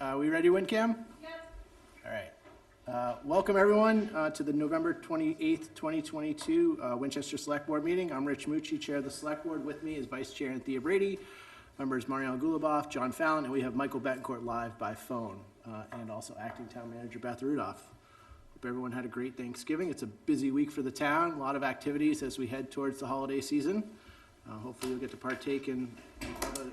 We ready, WinCam? Yep. All right. Welcome, everyone, to the November 28th, 2022 Winchester Select Board meeting. I'm Rich Mucci, Chair of the Select Board. With me is Vice Chair Anthea Brady, members Mariana Guluboff, John Fallon, and we have Michael Betancourt live by phone, and also Acting Town Manager Beth Rudolph. Hope everyone had a great Thanksgiving. It's a busy week for the town, a lot of activities as we head towards the holiday season. Hopefully you'll get to partake in all that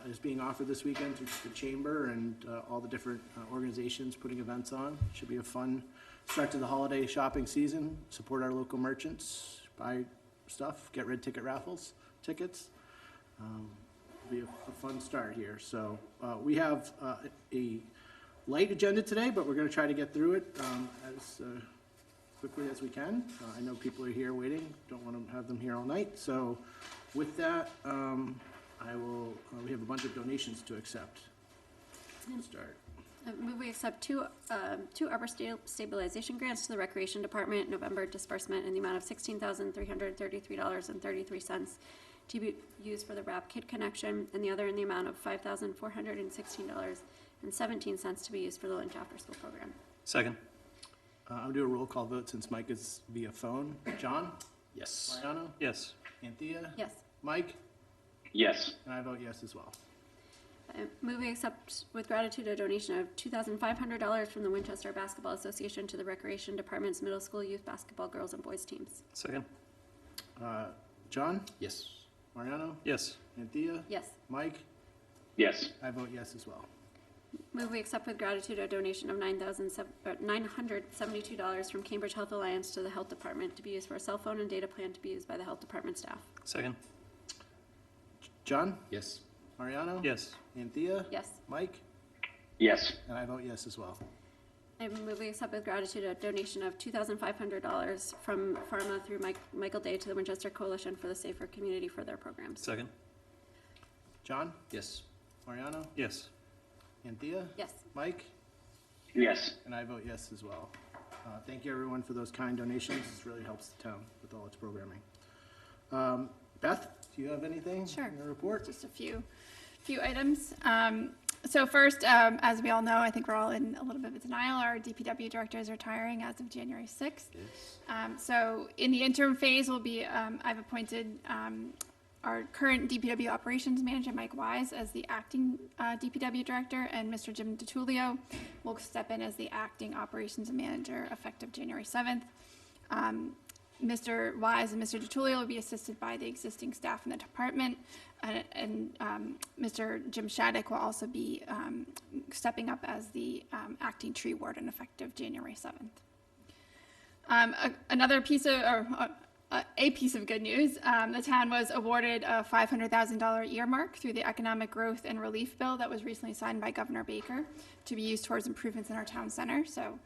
is being offered this weekend through the Chamber and all the different organizations putting events on. Should be a fun start to the holiday shopping season. Support our local merchants, buy stuff, get red ticket raffles, tickets. It'll be a fun start here. So we have a light agenda today, but we're going to try to get through it as quickly as we can. I know people are here waiting. Don't want to have them here all night. So with that, we have a bunch of donations to accept. Let's start. Move we accept two arbor stabilization grants to the Recreation Department, November disbursement in the amount of $16,333.33 to be used for the Wrap Kid Connection, and the other in the amount of $5,416.17 to be used for the Lynch After School Program. Second. I'll do a roll call vote since Mike is via phone. John? Yes. Mariano? Yes. Anthea? Yes. Mike? Yes. And I vote yes as well. Move we accept with gratitude a donation of $2,500 from the Winchester Basketball Association to the Recreation Department's middle school youth basketball girls and boys teams. Second. John? Yes. Mariano? Yes. Anthea? Yes. Mike? Yes. I vote yes as well. Move we accept with gratitude a donation of $972 from Cambridge Health Alliance to the Health Department to be used for a cell phone and data plan to be used by the Health Department staff. Second. John? Yes. Mariano? Yes. Anthea? Yes. Mike? Yes. And I vote yes as well. I move we accept with gratitude a donation of $2,500 from Pharma through Michael Day to the Winchester Coalition for the Safer Community for their programs. Second. John? Yes. Mariano? Yes. Anthea? Yes. Mike? Yes. And I vote yes as well. Thank you, everyone, for those kind donations. This really helps the town with all its programming. Beth, do you have anything Sure. in the report? Just a few items. So first, as we all know, I think we're all in a little bit of denial. Our DPW director is retiring as of January 6th. Yes. So in the interim phase, I've appointed our current DPW operations manager, Mike Wise, as the acting DPW director, and Mr. Jim DiTullio will step in as the acting operations manager effective January 7th. Mr. Wise and Mr. DiTullio will be assisted by the existing staff in the department, and Mr. Jim Shattuck will also be stepping up as the acting tree warden effective January 7th. A piece of good news, the town was awarded a $500,000 earmark through the Economic Growth and Relief Bill that was recently signed by Governor Baker to be used towards improvements in our town center. So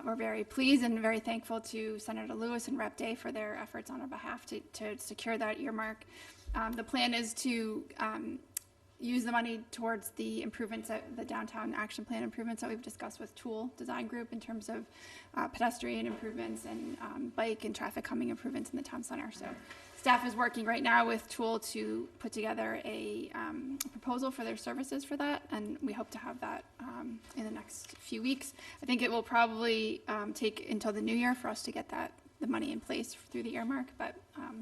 we're very pleased and very thankful to Senator Lewis and Rep. Day for their efforts on our behalf to secure that earmark. The plan is to use the money towards the improvements, the downtown action plan improvements that we've discussed with Tool Design Group in terms of pedestrian improvements and bike and traffic calming improvements in the town center. So staff is working right now with Tool to put together a proposal for their services for that, and we hope to have that in the next few weeks. I think it will probably take until the new year for us to get the money in place through the earmark, but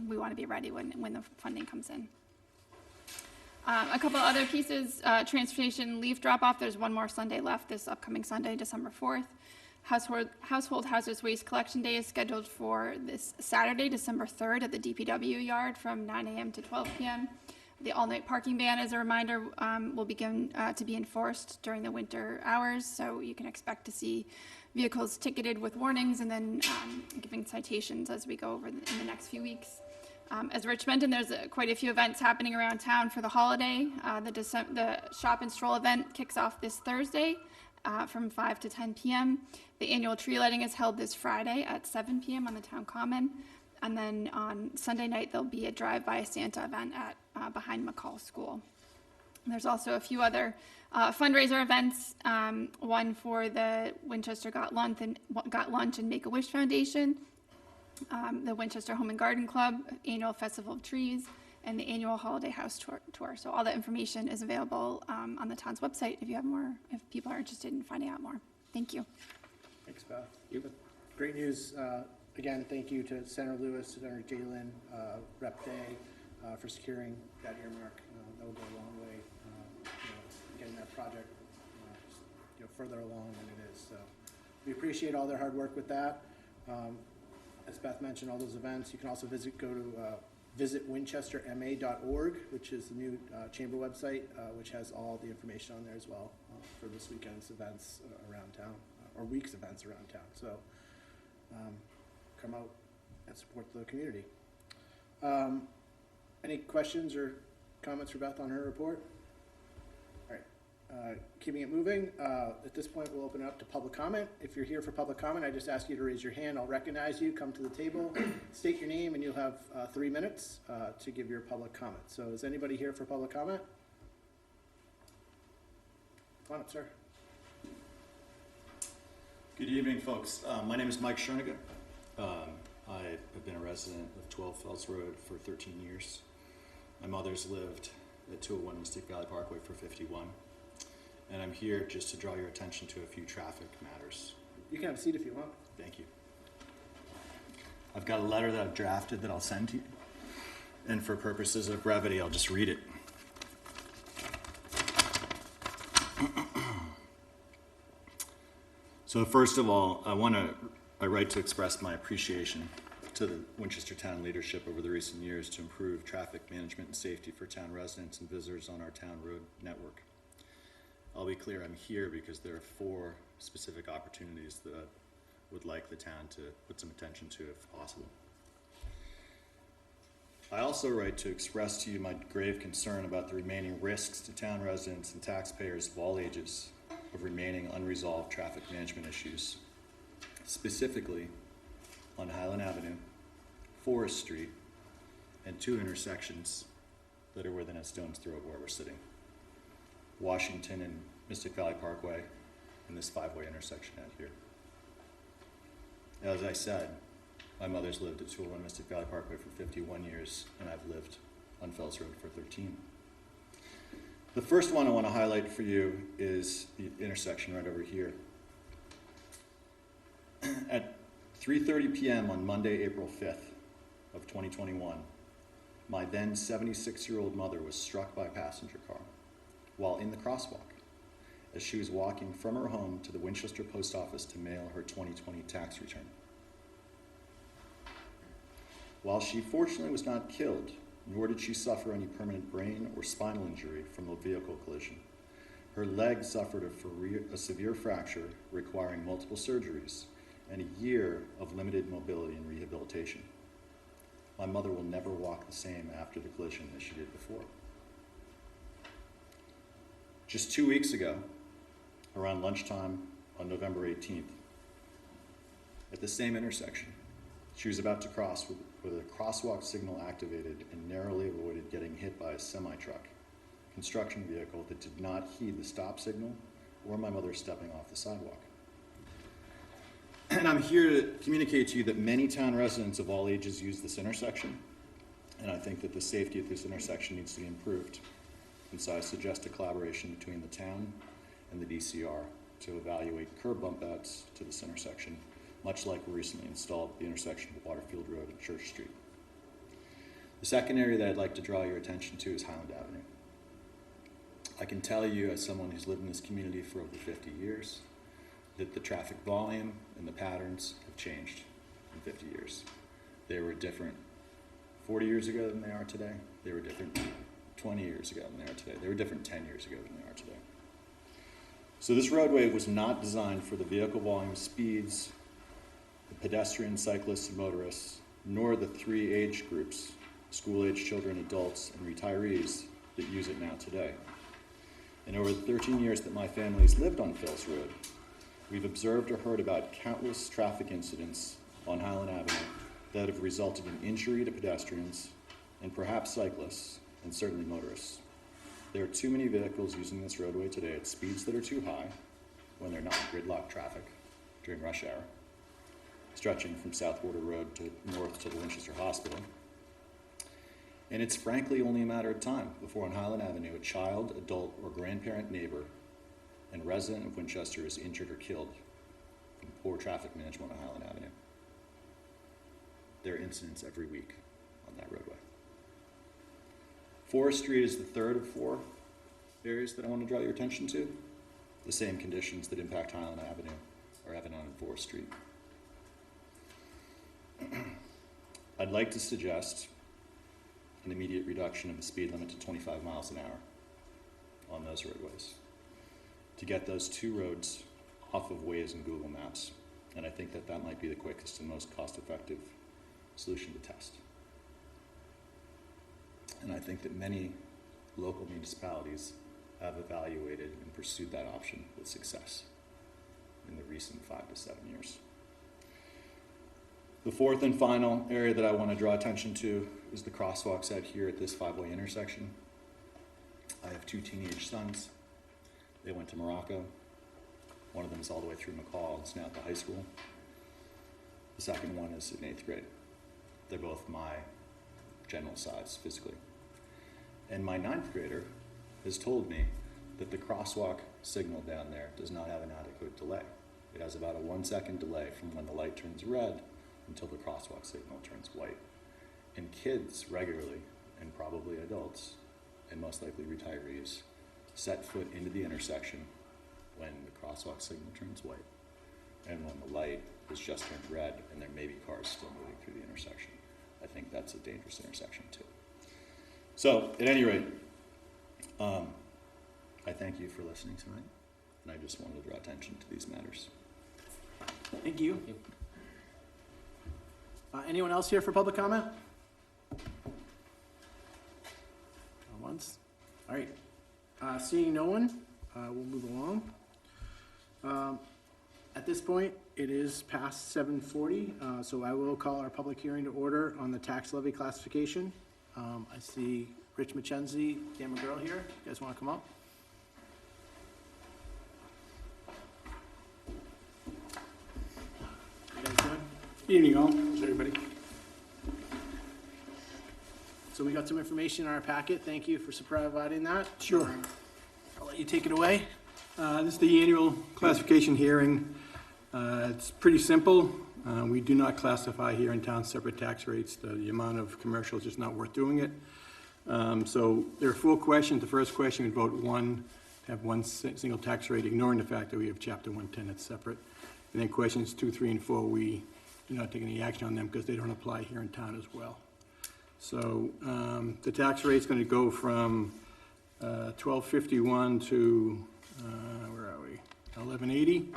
we want to be ready when the funding comes in. A couple other pieces, transportation leaf drop-off. There's one more Sunday left this upcoming Sunday, December 4th. Household hazardous waste collection day is scheduled for this Saturday, December 3rd at the DPW yard from 9 a.m. to 12 p.m. The all-night parking ban, as a reminder, will begin to be enforced during the winter hours, so you can expect to see vehicles ticketed with warnings and then giving citations as we go over in the next few weeks. As Rich mentioned, there's quite a few events happening around town for the holiday. The Shop and Stroll event kicks off this Thursday from 5 to 10 p.m. The annual tree lighting is held this Friday at 7 p.m. on the town common. And then on Sunday night, there'll be a drive-by Santa event at behind McCall School. There's also a few other fundraiser events, one for the Winchester Got Lunch and Make-A-Wish Foundation, the Winchester Home and Garden Club Annual Festival of Trees, and the annual holiday house tour. So all the information is available on the town's website if people are interested in finding out more. Thank you. Thanks, Beth. Great news. Again, thank you to Senator Lewis, Senator Jalen, Rep. Day for securing that earmark. That will go a long way, getting that project further along than it is. So we appreciate all their hard work with that. As Beth mentioned, all those events. You can also go to visit winchesterma.org, which is the new chamber website, which has all the information on there as well for this weekend's events around town, or week's events around town. So come out and support the community. Any questions or comments for Beth on her report? All right, keeping it moving. At this point, we'll open it up to public comment. If you're here for public comment, I just ask you to raise your hand. I'll recognize you, come to the table, state your name, and you'll have 3 minutes to give your public comment. So is anybody here for public comment? Come on up, sir. Good evening, folks. My name is Mike Schoeniger. I have been a resident of 12 Fells Road for 13 years. My mother's lived at 201 Mystic Valley Parkway for 51. And I'm here just to draw your attention to a few traffic matters. You can have a seat if you want. Thank you. I've got a letter that I've drafted that I'll send to you. And for purposes of brevity, I'll just read it. So first of all, I write to express my appreciation to the Winchester Town leadership over the recent years to improve traffic management and safety for town residents and visitors on our town road network. I'll be clear, I'm here because there are 4 specific opportunities that I would like the town to put some attention to if possible. I also write to express to you my grave concern about the remaining risks to town residents and taxpayers of all ages of remaining unresolved traffic management issues, specifically on Highland Avenue, Forest Street, and 2 intersections that are within a stone's throw of where we're sitting. Washington and Mystic Valley Parkway, and this 5-way intersection out here. As I said, my mother's lived at 201 Mystic Valley Parkway for 51 years, and I've lived on Fells Road for 13. The first one I want to highlight for you is the intersection right over here. At 3:30 p.m. on Monday, April 5th of 2021, my then 76-year-old mother was struck by a passenger car while in the crosswalk as she was walking from her home to the Winchester post office to mail her 2020 tax return. While she fortunately was not killed, nor did she suffer any permanent brain or spinal injury from the vehicle collision, her leg suffered a severe fracture requiring multiple surgeries and a year of limited mobility and rehabilitation. My mother will never walk the same after the collision as she did before. Just 2 weeks ago, around lunchtime on November 18th, at the same intersection, she was about to cross with a crosswalk signal activated and narrowly avoided getting hit by a semi-truck, construction vehicle that did not heed the stop signal or my mother stepping off the sidewalk. And I'm here to communicate to you that many town residents of all ages use this intersection, and I think that the safety at this intersection needs to be improved. And so I suggest a collaboration between the town and the DCR to evaluate curb bump outs to this intersection, much like we recently installed at the intersection of Waterfield Road and Church Street. The second area that I'd like to draw your attention to is Highland Avenue. I can tell you, as someone who's lived in this community for over 50 years, that the traffic volume and the patterns have changed in 50 years. They were different 40 years ago than they are today. They were different 20 years ago than they are today. They were different 10 years ago than they are today. So this roadway was not designed for the vehicle volume, speeds, the pedestrians, cyclists, and motorists, nor the 3 age groups, school-age children, adults, and retirees that use it now today. And over the 13 years that my family has lived on Fells Road, we've observed or heard about countless traffic incidents on Highland Avenue that have resulted in injury to pedestrians and perhaps cyclists and certainly motorists. There are too many vehicles using this roadway today at speeds that are too high when they're not gridlock traffic during rush hour, stretching from South Border Road to north to the Winchester Hospital. And it's frankly only a matter of time before on Highland Avenue, a child, adult, or grandparent, neighbor, and resident of Winchester is injured or killed from poor traffic management on Highland Avenue. There are incidents every week on that roadway. Forest Street is the third of four areas that I want to draw your attention to. The same conditions that impact Highland Avenue are evident on Forest Street. I'd like to suggest an immediate reduction of the speed limit to 25 miles an hour on those roadways to get those two roads off of Waze and Google Maps. And I think that that might be the quickest and most cost-effective solution to test. And I think that many local municipalities have evaluated and pursued that option with success in the recent 5 to 7 years. The fourth and final area that I want to draw attention to is the crosswalks out here at this 5-way intersection. I have 2 teenage sons. They went to Morocco. One of them is all the way through McCall and is now at the high school. The second one is in 8th grade. They're both my general size physically. And my 9th grader has told me that the crosswalk signal down there does not have an adequate delay. It has about a 1-second delay from when the light turns red until the crosswalk signal turns white. And kids regularly, and probably adults, and most likely retirees, set foot into the intersection when the crosswalk signal turns white and when the light has just turned red and there may be cars still moving through the intersection. I think that's a dangerous intersection too. So, at any rate, I thank you for listening tonight, and I just wanted to draw attention to these matters. Thank you. Anyone else here for public comment? Once. All right. Seeing no one, we'll move along. At this point, it is past 7:40, so I will call our public hearing to order on the tax levy classification. I see Rich McKenzie, Dan McGurl here. You guys want to come up? How you guys doing? Evening all, how's everybody? So we got some information in our packet. Thank you for providing that. Sure. I'll let you take it away. This is the annual classification hearing. It's pretty simple. We do not classify here in town separate tax rates. The amount of commercial is just not worth doing it. So there are 4 questions. The first question, we vote have one single tax rate, ignoring the fact that we have Chapter 110 that's separate. And then questions 2, 3, and 4, we do not take any action on them because they don't apply here in town as well. So the tax rate's going to go from $12.51 to, where are we, $11.80.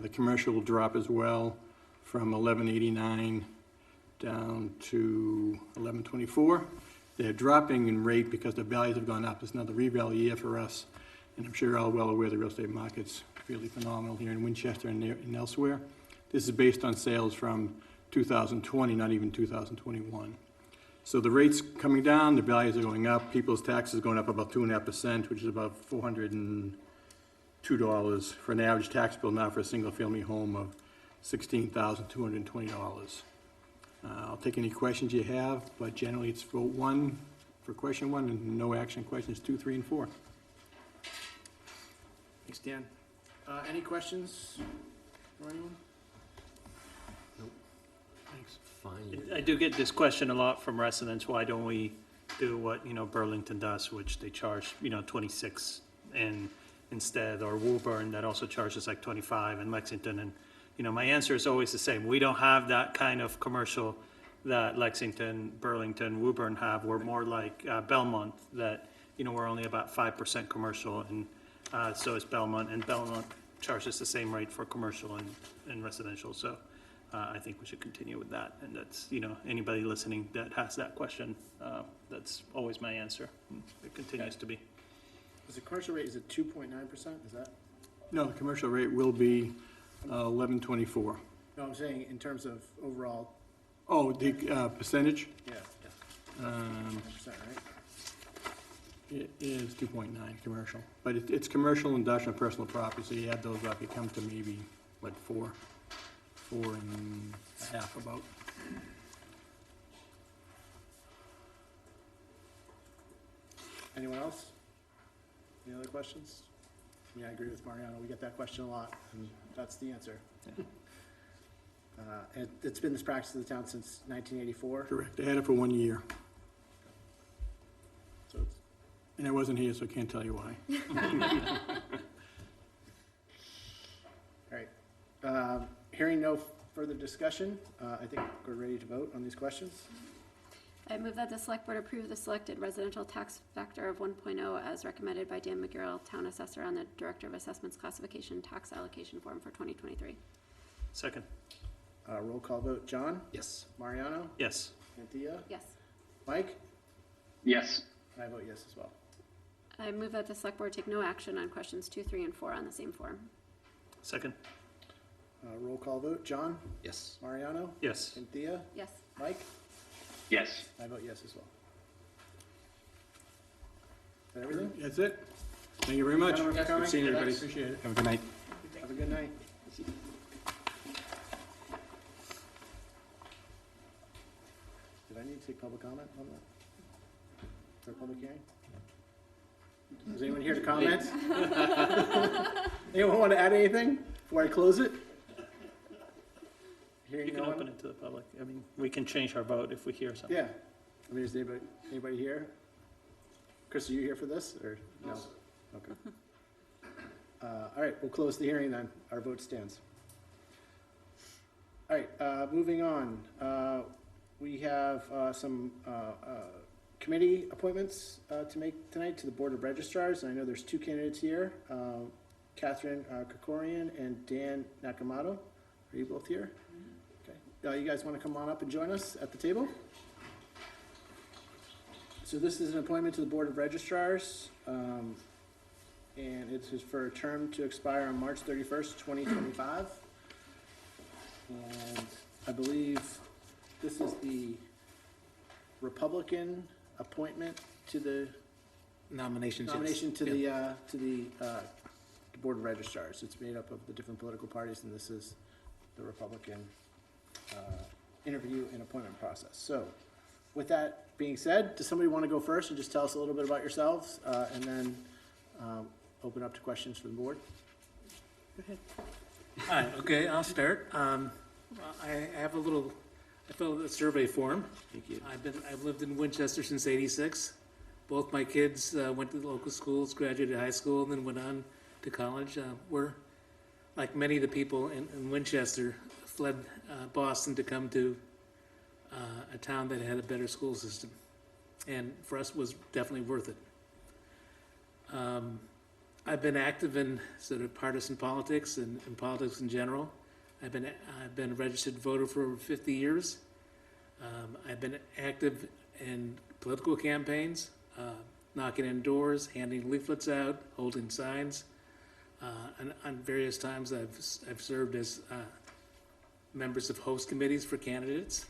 The commercial will drop as well from $11.89 down to $11.24. They're dropping in rate because the values have gone up. It's another reval year for us, and I'm sure you're all well aware the real estate market's fairly phenomenal here in Winchester and elsewhere. This is based on sales from 2020, not even 2021. So the rate's coming down, the values are going up, people's taxes are going up about 2.5%, which is about $402 for an average tax bill now for a single-family home of $16,220. I'll take any questions you have, but generally it's vote 1 for question 1 and no action questions 2, 3, and 4. Thanks, Dan. Any questions for anyone? Thanks. Fine. I do get this question a lot from residents, why don't we do what, Burlington does, which they charge, 26 and instead, or Woburn that also charges like 25, and Lexington, and, my answer is always the same. We don't have that kind of commercial that Lexington, Burlington, Woburn have. We're more like Belmont, that, we're only about 5% commercial, and so is Belmont, and Belmont charges the same rate for commercial and residential, so I think we should continue with that, and that's, anybody listening that has that question, that's always my answer. It continues to be. Is the commercial rate, is it 2.9%? Is that? No, the commercial rate will be $11.24. No, I'm saying in terms of overall. Oh, the percentage? Yeah. 9%, right? It is 2.9 commercial, but it's commercial, industrial, personal property, so you add those up, you come to maybe, 4.5 about. Anyone else? Any other questions? Yeah, I agree with Mariano. We get that question a lot, and that's the answer. It's been this practice of the town since 1984. Correct. I had it for 1 year, So it's, and I wasn't here, so I can't tell you why. all right. Hearing no further discussion, I think we're ready to vote on these questions. I move that the select board approve the selected residential tax factor of 1.0 as recommended by Dan McGarrell, town assessor, on the Director of Assessments classification tax allocation form for 2023. Second. Roll call vote. John? Yes. Mariano? Yes. Anthea? Yes. Mike? Yes. And I vote yes as well. I move that the select board take no action on questions 2, 3, and 4 on the same form. Second. Roll call vote. John? Yes. Mariano? Yes. Anthea? Yes. Mike? Yes. I vote yes as well. Is that everything? That's it. Thank you very much. Gentlemen, for coming. Good seeing you, everybody. Thanks. Appreciate it. Have a good night. Have a good night. Did I need to take public comment on that? For a public hearing? Is anyone here to comment? Anyone want to add anything before I close it? Hearing You can no one? open it to the public. I mean, we can change our vote if we hear something. Yeah. I mean, is anybody here? Chris, are you here for this, or no? Okay. All right, we'll close the hearing then. Our vote stands. All right, moving on. We have some committee appointments to make tonight to the Board of Registrars. And I know there's 2 candidates here, Catherine Krikorian and Dan Nakamoto. Are you both here? Okay. You guys want to come on up and join us at the table? So this is an appointment to the Board of Registrars, and it is for a term to expire on March 31st, 2025. And I believe this is the Republican appointment to the Nomination to the Board of Registrars. It's made up of the different political parties, and this is the Republican interview and appointment process. So, with that being said, does somebody want to go first and just tell us a little bit about yourselves, and then open up to questions from the board? Go ahead. Hi, okay, I'll start. I have I filled a survey form. Thank you. I've lived in Winchester since '86. Both my kids went to the local schools, graduated high school, and then went on to college. We're, like many of the people in Winchester, fled Boston to come to a town that had a better school system. And for us, it was definitely worth it. I've been active in sort of partisan politics and politics in general. I've been a registered voter for over 50 years. I've been active in political campaigns, knocking on doors, handing leaflets out, holding signs. And on various times, I've served as members of host committees for candidates.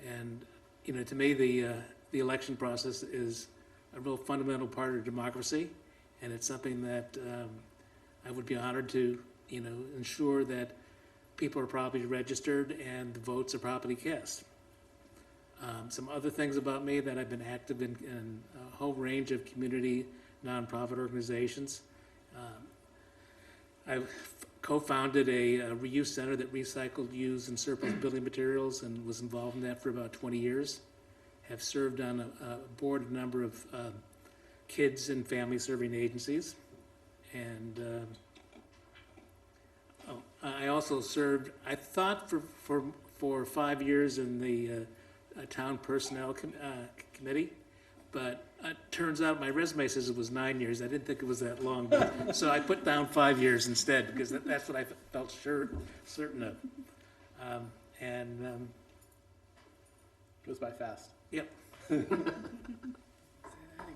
And you know, to me, the election process is a real fundamental part of democracy, and it's something that I would be honored to, you know, ensure that people are properly registered and the votes are properly cast. Some other things about me that I've been active in a whole range of community nonprofit organizations. I've co-founded a reuse center that recycled used and surplus building materials and was involved in that for about 20 years. Have served on a board of a number of kids and family serving agencies. And I also served, I thought for 5 years in the town personnel committee, but it turns out my resume says it was 9 years. I didn't think it was that long, but, so I put down 5 years instead because that's what I felt certain of. Goes by fast. Yep. Say that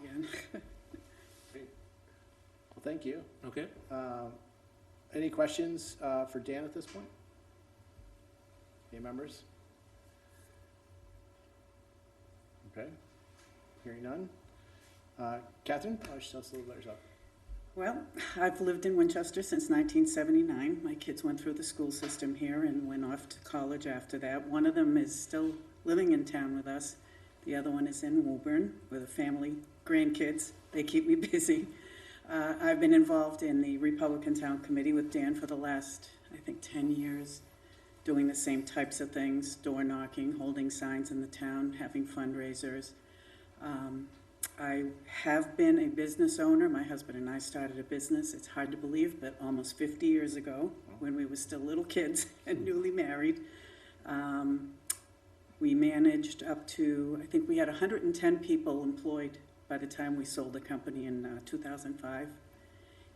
again. Great. Well, thank you. Okay. Any questions for Dan at this point? Any members? Okay. Hearing none. Catherine, why don't you tell us a little about yourself? Well, I've lived in Winchester since 1979. My kids went through the school system here and went off to college after that. One of them is still living in town with us. The other one is in Woburn with a family, grandkids. They keep me busy. I've been involved in the Republican Town Committee with Dan for the last, I think, 10 years, doing the same types of things, door knocking, holding signs in the town, having fundraisers. I have been a business owner. My husband and I started a business. It's hard to believe, but almost 50 years ago, when we were still little kids and newly married. We managed up to, I think we had 110 people employed by the time we sold the company in 2005.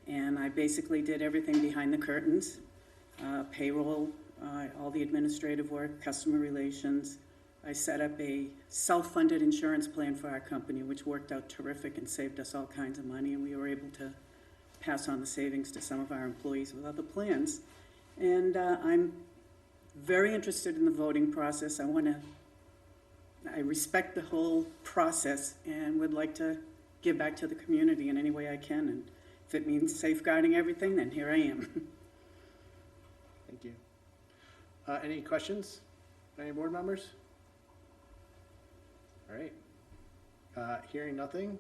And I basically did everything behind the curtains, payroll, all the administrative work, customer relations. I set up a self-funded insurance plan for our company, which worked out terrific and saved us all kinds of money, and we were able to pass on the savings to some of our employees with other plans. And I'm very interested in the voting process. I respect the whole process and would like to give back to the community in any way I can. And if it means safeguarding everything, then here I am. Thank you. Any questions? Any board members? All right. Hearing nothing,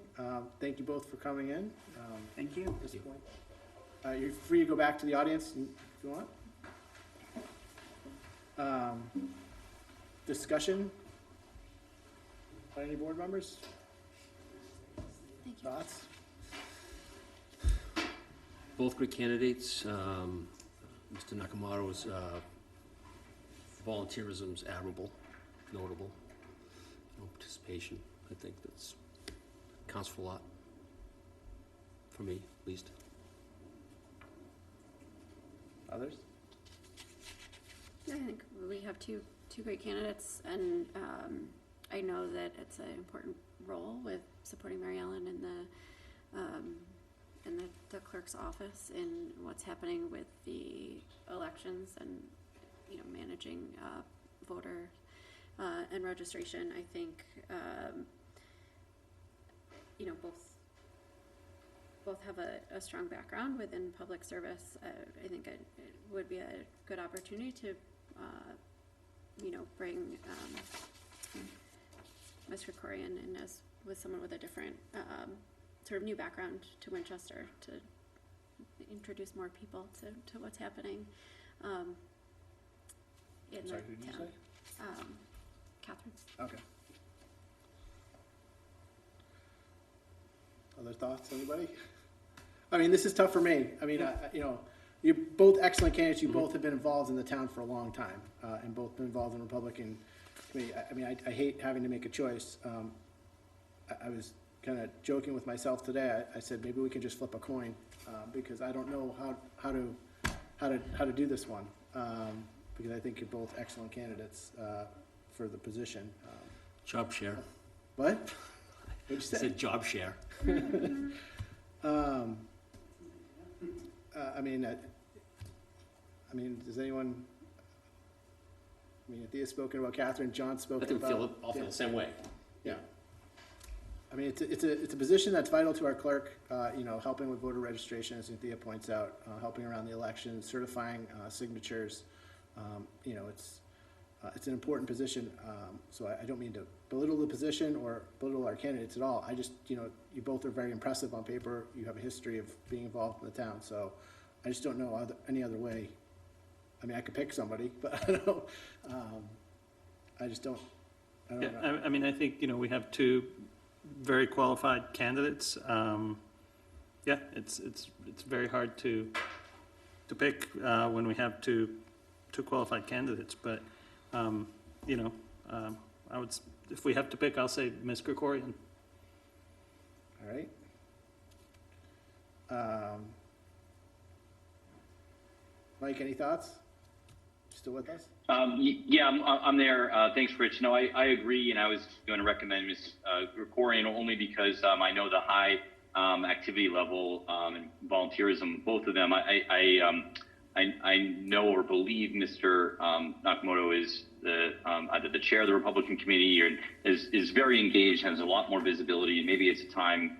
thank you both for coming in. Thank you. At this point. You're free to go back to the audience if you want. Discussion by any board members? Thank you. Thoughts? Both great candidates. Mr. Nakamoto's volunteerism is admirable, notable. Participation, I think that's counts for a lot, for me at least. Others? Yeah, I think we have two great candidates, and I know that it's an important role with supporting Mary Ellen in the clerk's office in what's happening with the elections and managing voter and registration. I think both have a strong background within public service. I think it would be a good opportunity to bring Ms. Krikorian in as with someone with a different sort of new background to Winchester, to introduce more people to what's happening in Sorry, the who did you town. say? Catherine. Okay. Other thoughts, anybody? I mean, this is tough for me. I mean, you're both excellent candidates. You both have been involved in the town for a long time, and both been involved in the Republican committee. I hate having to make a choice. I was kind of joking with myself today. I said maybe we can just flip a coin because I don't know how to do this one because I think you're both excellent candidates for the position. Job share. What? What'd you I say? said job share. Does anyone? Thea's spoken about Catherine. John I spoken think we about. all feel the same way. Yeah. It's a position that's vital to our clerk. Helping with voter registration, as Thea points out, helping around the election, certifying signatures. It's an important position. So I don't mean to belittle the position or belittle our candidates at all. I just, you both are very impressive on paper. You have a history of being involved in the town. So I just don't know any other way. I could pick somebody, but I don't know. I just don't. I don't know. I think, we have two very qualified candidates. It's very hard to pick when we have two qualified candidates, but I would, if we have to pick, I'll say Ms. Krikorian. All right. Mike, any thoughts? Still with us? Yeah, I'm there. Thanks, Rich. No, I agree, and I was going to recommend Ms. Krikorian only because I know the high activity level and volunteerism, both of them. I know or believe Mr. Nakamoto is either the chair of the Republican committee or is very engaged, has a lot more visibility, and maybe it's a time,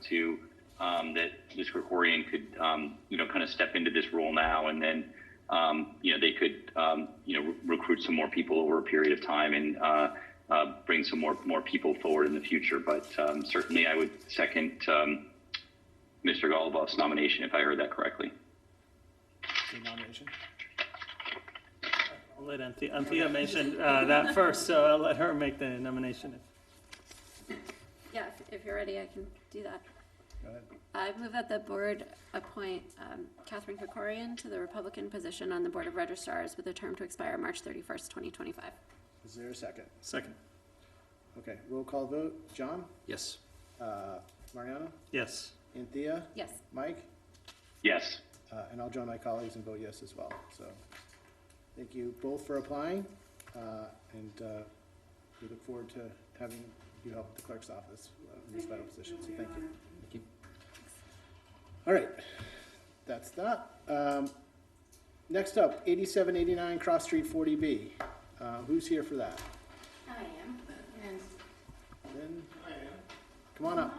to that Ms. Krikorian could, kind of step into this role now, and then, they could, recruit some more people over a period of time and bring some more people forward in the future. But certainly I would second Mr. Golubov's nomination, if I heard that correctly. The nomination. I'll let Anthea mention that first, so I'll let her make the nomination. Yeah, if you're ready, I can do that. Go ahead. I move that the board appoint Catherine Krikorian to the Republican position on the Board of Registrars with a term to expire March 31st, 2025. Is there a second? Second. Okay, roll call vote. John? Yes. Mariano? Yes. Anthea? Yes. Mike? Yes. And I'll join my colleagues and vote yes as well. So thank you both for applying, and we look forward to having you help the clerk's office in this vital position. So thank you. Thank you. All right, that's that. Next up, 8789 Cross Street 40B. Who's here for that? I am. And Lynn? Come on up.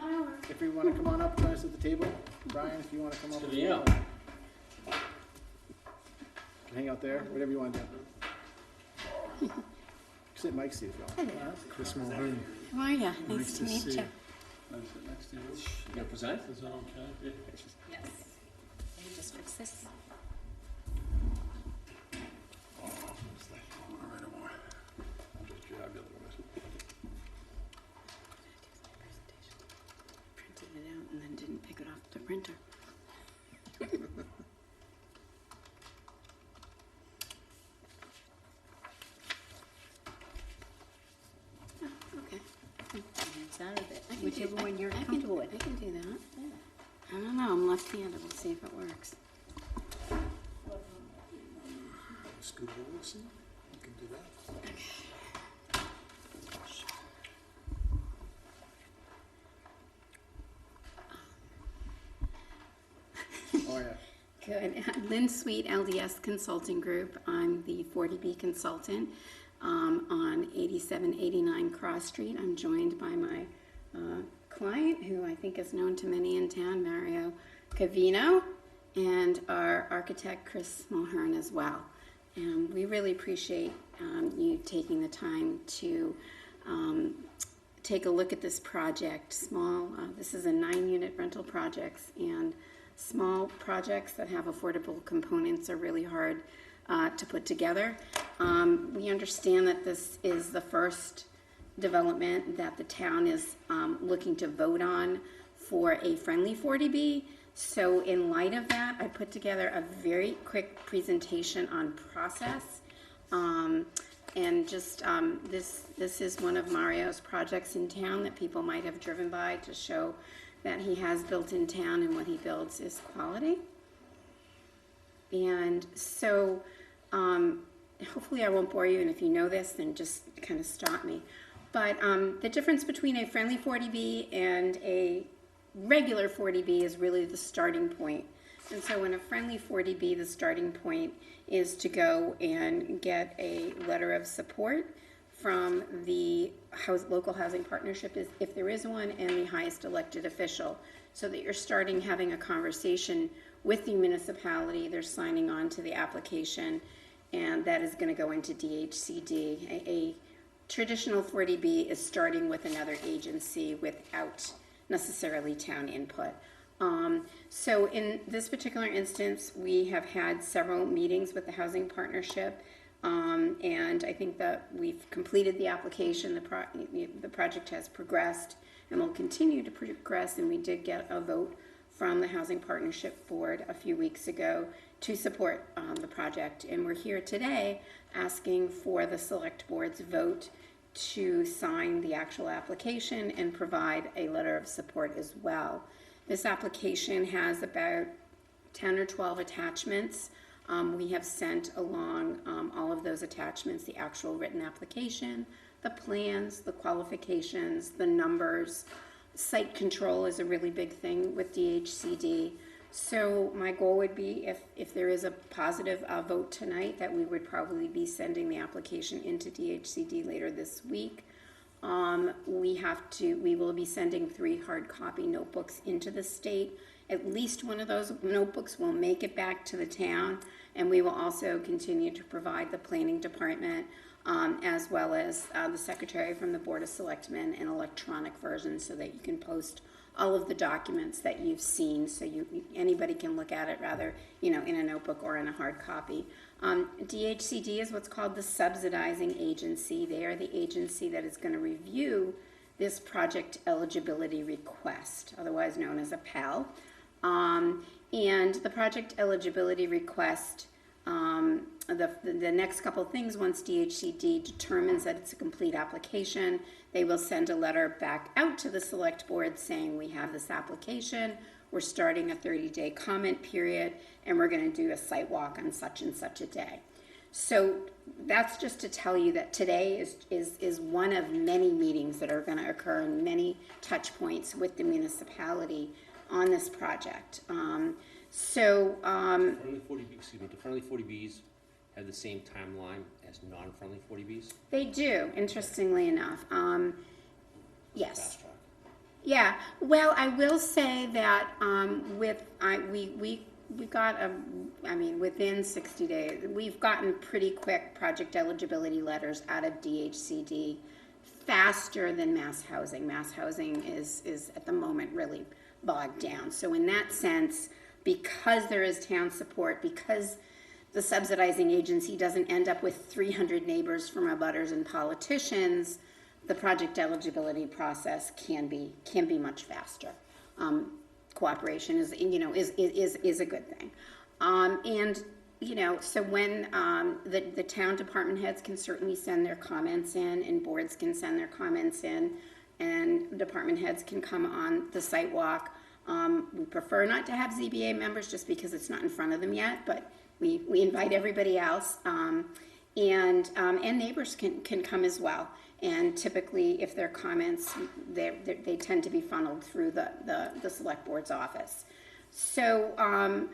If you want to come on up, join us at the table. Brian, if you want to come up as well. Hang out there, whatever you want to do. Sit in Mike's seat if you want. Chris Mulhern. How are you? Nice to meet you. You gonna present? yes. Let me just fix this. Printed it out and then didn't pick it off the printer. Okay. It's out of it. I can Whichever do- one you're I can- comfortable with. I can do that. I don't know, I'm left-handed, we'll see if it works. Scoot over, see? You can do that. Oh, yeah. Good. Lynn Sweet, LDS Consulting Group. I'm the 40B consultant on 8789 Cross Street. I'm joined by my client, who I think is known to many in town, Mario Cavino, and our architect, Chris Mulhern, as well. And we really appreciate you taking the time to take a look at this project. This is a 9-unit rental project, and small projects that have affordable components are really hard to put together. We understand that this is the first development that the town is looking to vote on for a friendly 40B. So in light of that, I put together a very quick presentation on process. And just this is one of Mario's projects in town that people might have driven by to show that he has built in town, and what he builds is quality. And so hopefully I won't bore you, and if you know this, then just kind of stop me. But the difference between a friendly 40B and a regular 40B is really the starting point. And so in a friendly 40B, the starting point is to go and get a letter of support from the local housing partnership, if there is one, and the highest elected official, so that you're starting having a conversation with the municipality. They're signing on to the application, and that is going to go into DHCD. A traditional 40B is starting with another agency without necessarily town input. So in this particular instance, we have had several meetings with the housing partnership, and I think that we've completed the application. The project has progressed and will continue to progress, and we did get a vote from the Housing Partnership Board a few weeks ago to support the project. And we're here today asking for the Select Board's vote to sign the actual application and provide a letter of support as well. This application has about 10 or 12 attachments. We have sent along all of those attachments, the actual written application, the plans, the qualifications, the numbers. Site control is a really big thing with DHCD. So my goal would be, if there is a positive vote tonight, that we would probably be sending the application into DHCD later this week. We will be sending 3 hard copy notebooks into the state. At least one of those notebooks will make it back to the town, and we will also continue to provide the planning department as well as the secretary from the Board of Selectmen, an electronic version so that you can post all of the documents that you've seen, so anybody can look at it, rather, in a notebook or in a hard copy. DHCD is what's called the subsidizing agency. They are the agency that is going to review this project eligibility request, otherwise known as a PEL. And the project eligibility request, the next couple things, once DHCD determines that it's a complete application, they will send a letter back out to the select board saying, we have this application, we're starting a 30-day comment period, and we're going to do a site walk on such and such a day. So that's just to tell you that today is one of many meetings that are going to occur and many touch points with the municipality on this project. Friendly 40B, excuse me, do friendly 40Bs have the same timeline as non-friendly 40Bs? They do, interestingly enough. Yes. Fast track. Yeah. Well, I will say that we got within 60 days, we've gotten pretty quick project eligibility letters out of DHCD faster than Mass Housing. Mass Housing is at the moment really bogged down. So in that sense, because there is town support, because the subsidizing agency doesn't end up with 300 neighbors from abutters and politicians, the project eligibility process can be much faster. Cooperation is a good thing. So when the town department heads can certainly send their comments in, and boards can send their comments in, and department heads can come on the site walk. We prefer not to have ZBA members just because it's not in front of them yet, but we invite everybody else. And neighbors can come as well. And typically, if their comments, they tend to be funneled through the select board's office. So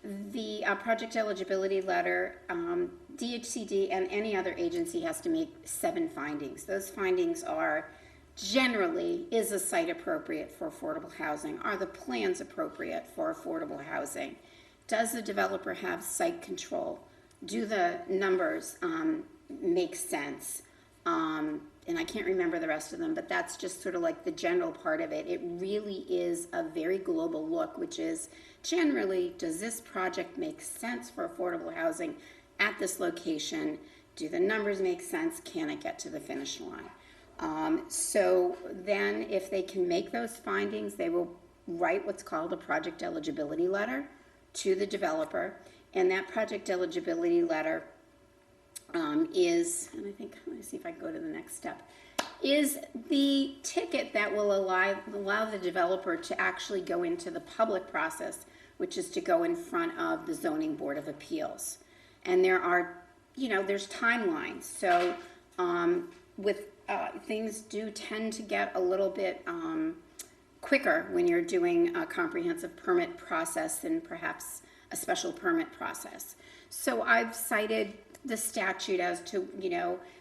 the project eligibility letter, DHCD and any other agency has to make 7 findings. Those findings are generally, is a site appropriate for affordable housing? Are the plans appropriate for affordable housing? Does the developer have site control? Do the numbers make sense? And I can't remember the rest of them, but that's just sort of like the general part of it. It really is a very global look, which is generally, does this project make sense for affordable housing at this location? Do the numbers make sense? Can it get to the finish line? So then if they can make those findings, they will write what's called a project eligibility letter to the developer. And that project eligibility letter is, and I think, let me see if I can go to the next step, is the ticket that will allow the developer to actually go into the public process, which is to go in front of the Zoning Board of Appeals. And there are, there's timelines. So things do tend to get a little bit quicker when you're doing a comprehensive permit process than perhaps a special permit process. So I've cited the statute as to,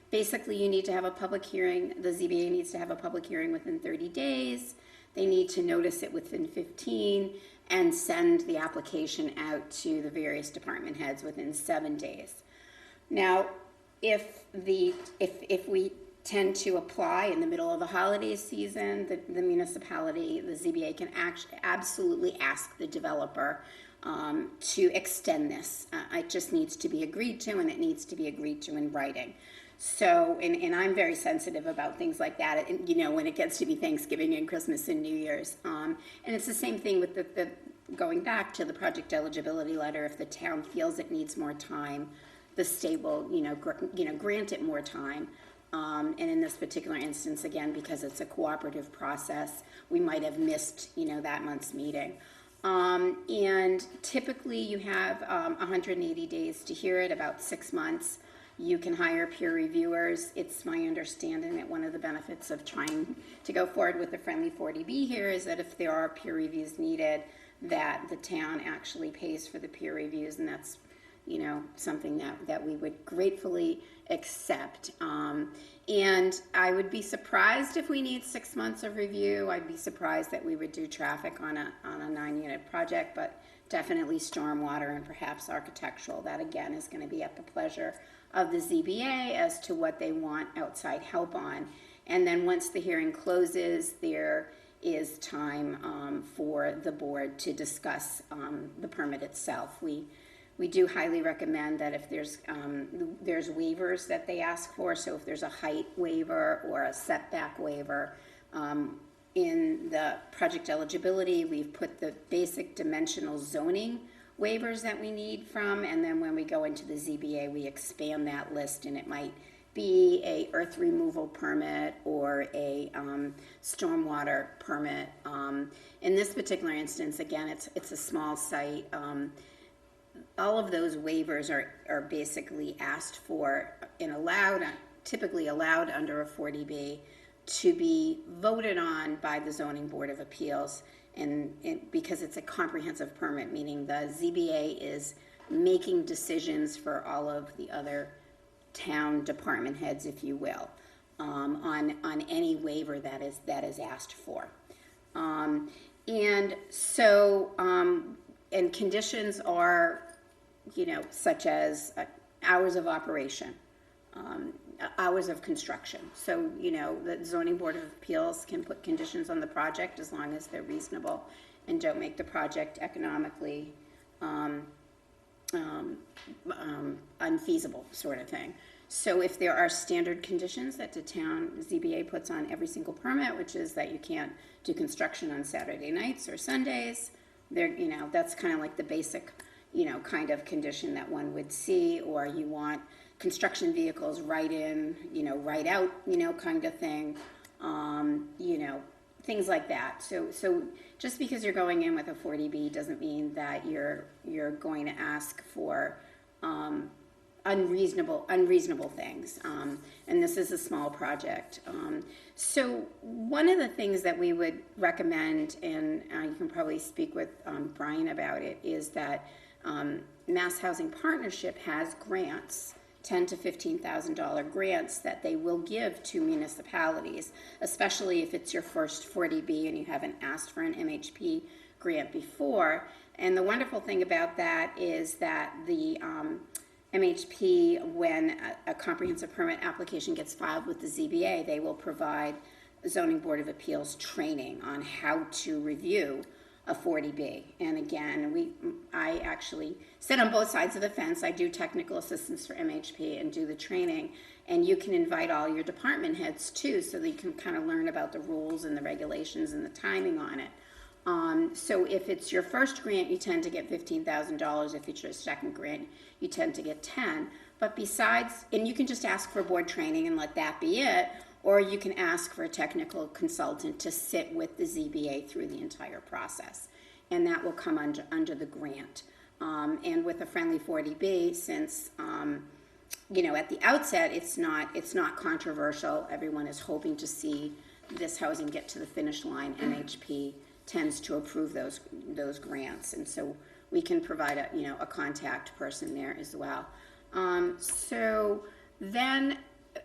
basically you need to have a public hearing. The ZBA needs to have a public hearing within 30 days. They need to notice it within 15 and send the application out to the various department heads within 7 days. Now, if we tend to apply in the middle of the holiday season, the municipality, the ZBA can absolutely ask the developer to extend this. It just needs to be agreed to, and it needs to be agreed to in writing. So, and I'm very sensitive about things like that, when it gets to be Thanksgiving and Christmas and New Year's. And it's the same thing with the going back to the project eligibility letter. If the town feels it needs more time, the state will, grant it more time. And in this particular instance, again, because it's a cooperative process, we might have missed, that month's meeting. And typically you have 180 days to hear it, about 6 months. You can hire peer reviewers. It's my understanding that one of the benefits of trying to go forward with the friendly 40B here is that if there are peer reviews needed, that the town actually pays for the peer reviews, and that's, something that we would gratefully accept. And I would be surprised if we need 6 months of review. I'd be surprised that we would do traffic on a 9-unit project, but definitely stormwater and perhaps architectural. That again is going to be at the pleasure of the ZBA as to what they want outside help on. And then once the hearing closes, there is time for the board to discuss the permit itself. We do highly recommend that if there's waivers that they ask for, so if there's a height waiver or a setback waiver, in the project eligibility, we've put the basic dimensional zoning waivers that we need from, and then when we go into the ZBA, we expand that list, and it might be a earth removal permit or a stormwater permit. In this particular instance, again, it's a small site. All of those waivers are basically asked for and allowed, typically allowed under a 40B, to be voted on by the Zoning Board of Appeals, and because it's a comprehensive permit, meaning the ZBA is making decisions for all of the other town department heads, if you will, on any waiver that is asked for. And so, and conditions are, such as hours of operation, hours of construction. So, the Zoning Board of Appeals can put conditions on the project as long as they're reasonable and don't make the project economically unfeasible, sort of thing. So if there are standard conditions that the town ZBA puts on every single permit, which is that you can't do construction on Saturday nights or Sundays, that's kind of like the basic, kind of condition that one would see, or you want construction vehicles right in, right out, kind of thing, things like that. So just because you're going in with a 40B doesn't mean that you're going to ask for unreasonable things. And this is a small project. So one of the things that we would recommend, and you can probably speak with Brian about it, is that Mass Housing Partnership has grants, $10,000 to $15,000 grants that they will give to municipalities, especially if it's your first 40B and you haven't asked for an MHP grant before. And the wonderful thing about that is that the MHP, when a comprehensive permit application gets filed with the ZBA, they will provide Zoning Board of Appeals training on how to review a 40B. And again, I actually sit on both sides of the fence. I do technical assistance for MHP and do the training, and you can invite all your department heads too, so that you can kind of learn about the rules and the regulations and the timing on it. So if it's your first grant, you tend to get $15,000. If it's your second grant, you tend to get 10. But besides, and you can just ask for board training and let that be it, or you can ask for a technical consultant to sit with the ZBA through the entire process, and that will come under the grant. And with a friendly 40B, since at the outset it's not controversial, everyone is hoping to see this housing get to the finish line. MHP tends to approve those grants, and so we can provide a contact person there as well. So then,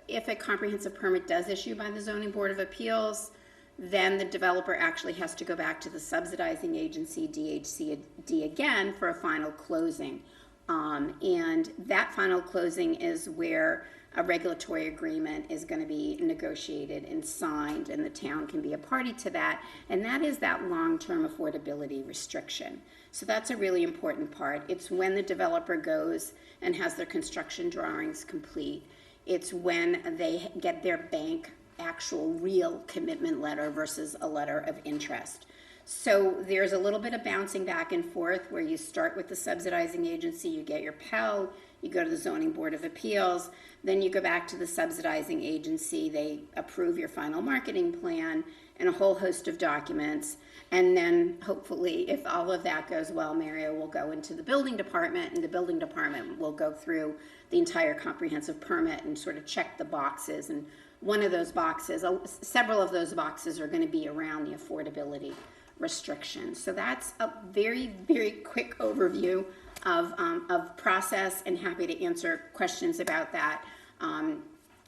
if a comprehensive permit does issue by the Zoning Board of Appeals, then the developer actually has to go back to the subsidizing agency, DHCD, again for a final closing. And that final closing is where a regulatory agreement is going to be negotiated and signed, and the town can be a party to that, and that is that long-term affordability restriction. So that's a really important part. It's when the developer goes and has their construction drawings complete. It's when they get their bank actual real commitment letter versus a letter of interest. So there's a little bit of bouncing back and forth where you start with the subsidizing agency, you get your Pell, you go to the Zoning Board of Appeals, then you go back to the subsidizing agency, they approve your final marketing plan and a whole host of documents. And then hopefully, if all of that goes well, Mario will go into the building department, and the building department will go through the entire comprehensive permit and sort of check the boxes. And one of those boxes, several of those boxes are going to be around the affordability restrictions. So that's a very, very quick overview of process, and happy to answer questions about that.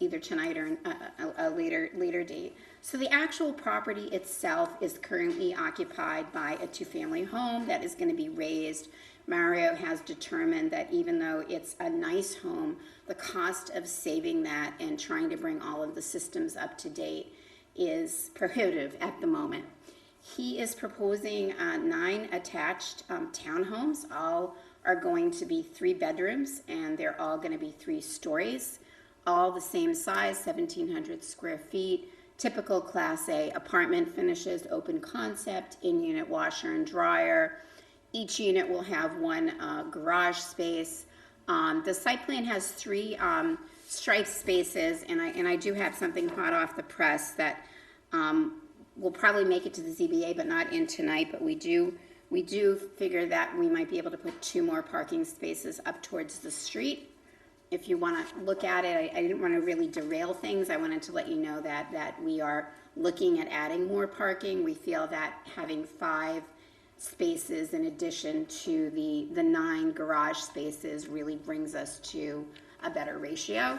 either tonight or a later date. So the actual property itself is currently occupied by a two-family home that is going to be raised. Mario has determined that even though it's a nice home, the cost of saving that and trying to bring all of the systems up to date is prohibitive at the moment. He is proposing 9 attached townhomes. All are going to be 3 bedrooms, and they're all going to be 3 stories, all the same size, 1,700 square feet, typical Class A apartment finishes, open concept, in-unit washer and dryer. Each unit will have 1 garage space. The site plan has 3 striped spaces, and I do have something hot off the press that will probably make it to the ZBA, but not in tonight. But we do figure that we might be able to put 2 more parking spaces up towards the street. If you want to look at it, I didn't want to really derail things. I wanted to let you know that we are looking at adding more parking. We feel that having 5 spaces in addition to the 9 garage spaces really brings us to a better ratio.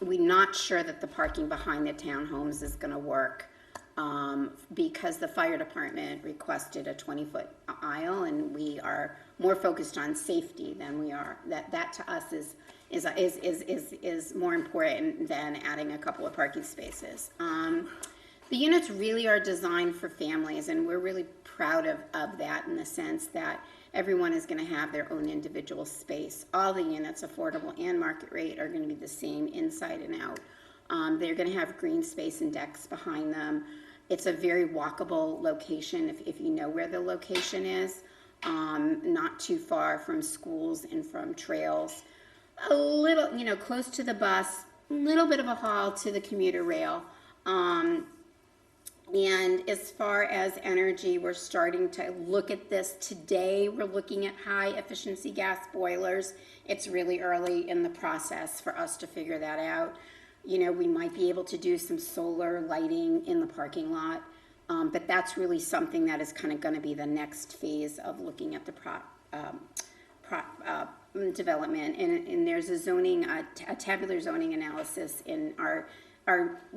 We're not sure that the parking behind the townhomes is going to work because the fire department requested a 20-foot aisle, and we are more focused on safety than we are. That to us is more important than adding a couple of parking spaces. The units really are designed for families, and we're really proud of that in the sense that everyone is going to have their own individual space. All the units, affordable and market rate, are going to be the same inside and out. They're going to have green space and decks behind them. It's a very walkable location if you know where the location is, not too far from schools and from trails. A little, close to the bus, a little bit of a haul to the commuter rail. And as far as energy, we're starting to look at this today. We're looking at high efficiency gas boilers. It's really early in the process for us to figure that out. We might be able to do some solar lighting in the parking lot, but that's really something that is kind of going to be the next phase of looking at the development. And there's a tabular zoning analysis in our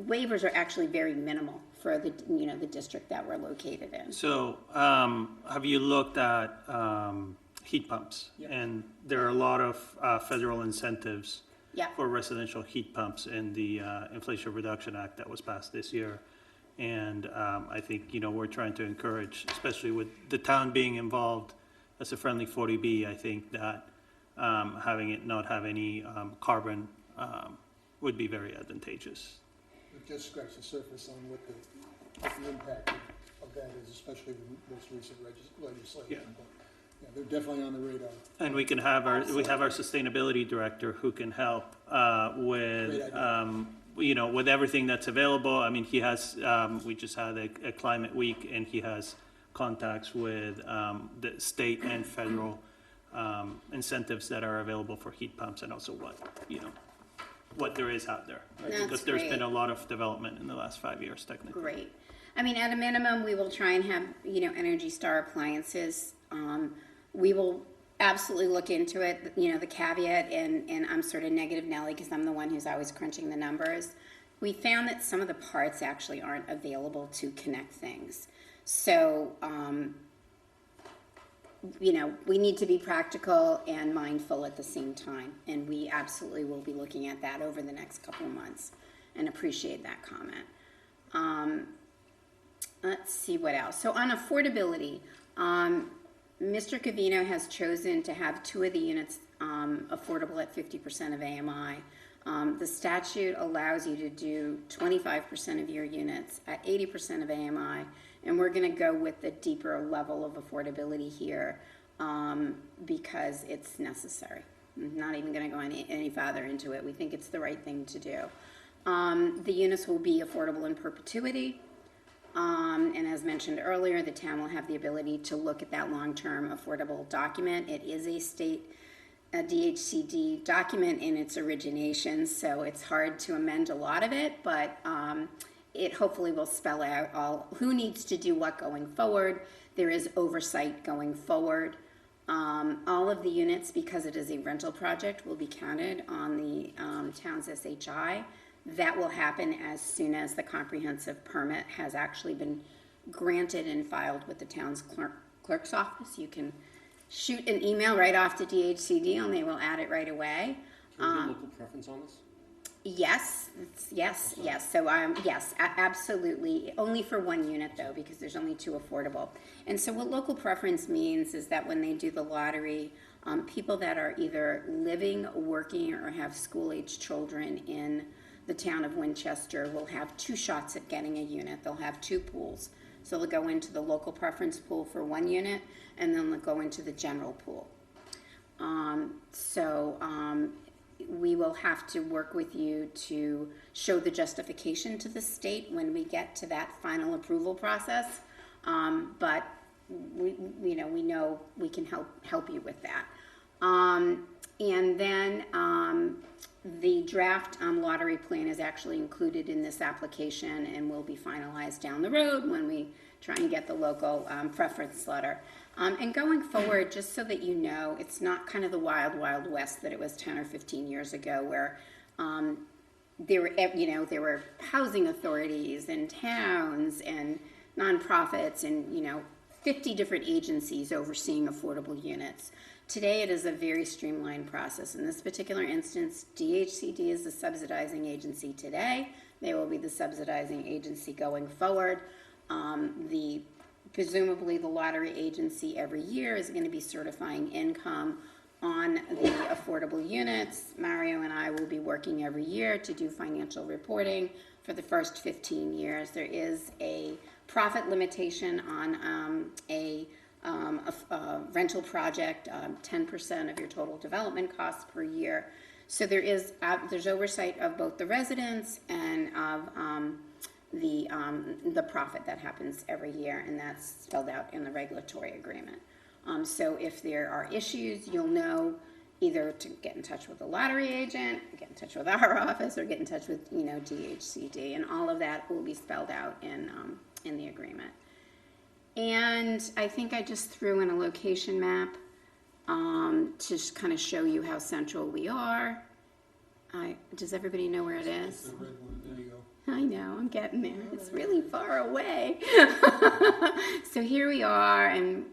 waivers are actually very minimal for the district that we're located in. So, have you looked at heat pumps? Yeah. And there are a lot of federal incentives Yeah. for residential heat pumps in the Inflation Reduction Act that was passed this year. And I think, we're trying to encourage, especially with the town being involved as a friendly 40B, I think that having it not have any carbon would be very advantageous. We've just scratched the surface on what the impact of that is, especially the most recent legislation. Yeah. But, yeah, they're definitely on the radar. And we can have our sustainability director who can help with, with everything that's available. I mean, he has, we just had a climate week, and he has contacts with the state and federal incentives that are available for heat pumps, and also what there is out there. Right? That's because there's great. been a lot of development in the last 5 years, technically. Great. I mean, at a minimum, we will try and have, Energy Star appliances. We will absolutely look into it, the caveat, and I'm sort of negative Nelly because I'm the one who's always crunching the numbers. We found that some of the parts actually aren't available to connect things. So, we need to be practical and mindful at the same time. And we absolutely will be looking at that over the next couple of months and appreciate that comment. Let's see what else. So on affordability, Mr. Covino has chosen to have 2 of the units affordable at 50% of AMI. The statute allows you to do 25% of your units at 80% of AMI, and we're going to go with the deeper level of affordability here because it's necessary. I'm not even going to go any farther into it. We think it's the right thing to do. The units will be affordable in perpetuity. And as mentioned earlier, the town will have the ability to look at that long-term affordable document. It is a state DHCD document in its origination, so it's hard to amend a lot of it, but it hopefully will spell out who needs to do what going forward. There is oversight going forward. All of the units, because it is a rental project, will be counted on the town's SHI. That will happen as soon as the comprehensive permit has actually been granted and filed with the town's clerk's office. You can shoot an email right off to DHCD and they will add it right away. Can we get local preference on this? Yes, yes. So, yes, absolutely. Only for one unit though, because there's only two affordable. And so what local preference means is that when they do the lottery, people that are either living, working, or have school-age children in the town of Winchester will have two shots at getting a unit. They'll have two pools. So they'll go into the local preference pool for one unit, and then they'll go into the general pool. We will have to work with you to show the justification to the state when we get to that final approval process. But we know we can help you with that. And then the draft lottery plan is actually included in this application and will be finalized down the road when we try and get the local preference letter. And going forward, just so that you know, it's not kind of the wild, wild west that it was 10 or 15 years ago where there were housing authorities and towns and nonprofits and, 50 different agencies overseeing affordable units. Today, it is a very streamlined process. In this particular instance, DHCD is the subsidizing agency today. They will be the subsidizing agency going forward. Presumably, the lottery agency every year is going to be certifying income on the affordable units. Mario and I will be working every year to do financial reporting for the first 15 years. There is a profit limitation on a rental project, 10% of your total development costs per year. So there's oversight of both the residents and of the profit that happens every year, and that's spelled out in the regulatory agreement. So if there are issues, you'll know either to get in touch with the lottery agent, get in touch with our office, or get in touch with DHCD, and all of that will be spelled out in the agreement. And I think I just threw in a location map to just kind of show you how central we are. Does everybody know where it is? I know, I'm getting there. It's really far away. So here we are, and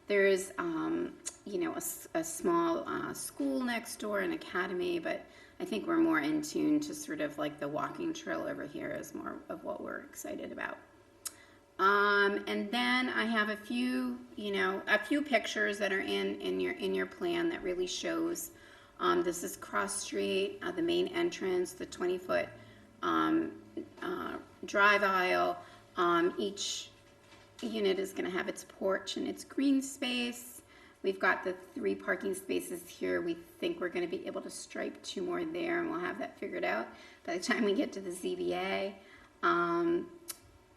there's a small school next door, an academy, but I think we're more in tune to sort of like the walking trail over here is more of what we're excited about. And then I have a few pictures that are in your plan that really shows. This is Cross Street, the main entrance, the 20-foot drive aisle. Each unit is going to have its porch and its green space. We've got the 3 parking spaces here. We think we're going to be able to stripe 2 more there, and we'll have that figured out by the time we get to the ZBA.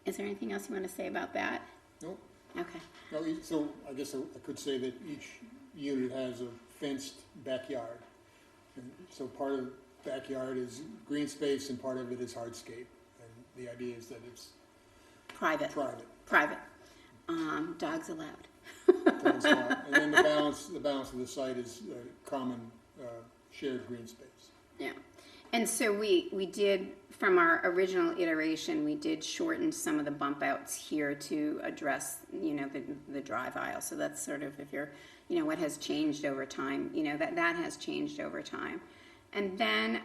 Is there anything else you want to say about that? Nope. Okay. No, so I guess I could say that each unit has a fenced backyard. And so part of the backyard is green space and part of it is hardscape. And the idea is that it's Private. Dogs allowed. Dogs allowed. And then the balance of the site is common shared green space. Yeah. And so we did, from our original iteration, we did shorten some of the bump outs here to address, the drive aisle. So that's sort of, if you're, what has changed over time, that has changed over time. And then,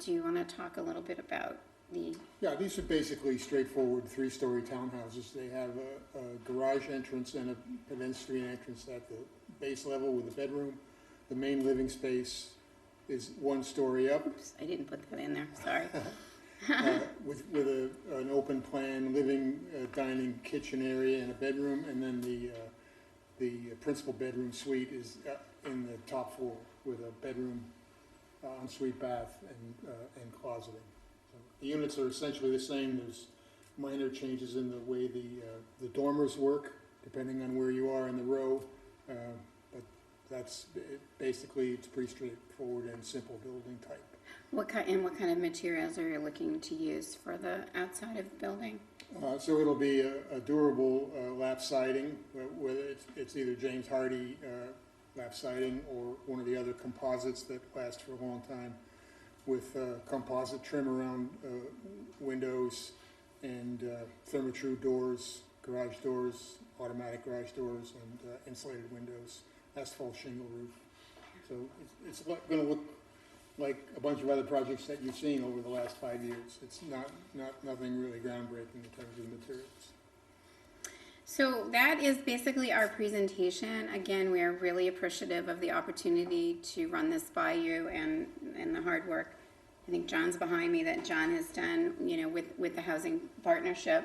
do you want to talk a little bit about the... Yeah, these are basically straightforward 3-story townhouses. They have a garage entrance and a pedestrian entrance at the base level with a bedroom. The main living space is 1 story up. Oops, I didn't put that in there, sorry. With an open plan living, dining, kitchen area and a bedroom, and then the principal bedroom suite is in the top floor with a bedroom, ensuite bath, and closeting. So the units are essentially the same. There's minor changes in the way the dormers work, depending on where you are in the row. But that's basically, it's pretty straightforward and simple building type. What kind of materials are you looking to use for the outside of the building? So it'll be a durable lap siding, whether it's either James Hardy lap siding or one of the other composites that last for a long time, with composite trim around windows and Therma-Tru doors, garage doors, automatic garage doors, and insulated windows, asphalt shingle roof. So it's going to look like a bunch of other projects that you've seen over the last 5 years. It's nothing really groundbreaking in terms of materials. So that is basically our presentation. Again, we are really appreciative of the opportunity to run this by you and the hard work. I think John's behind me that John has done, with the housing partnership.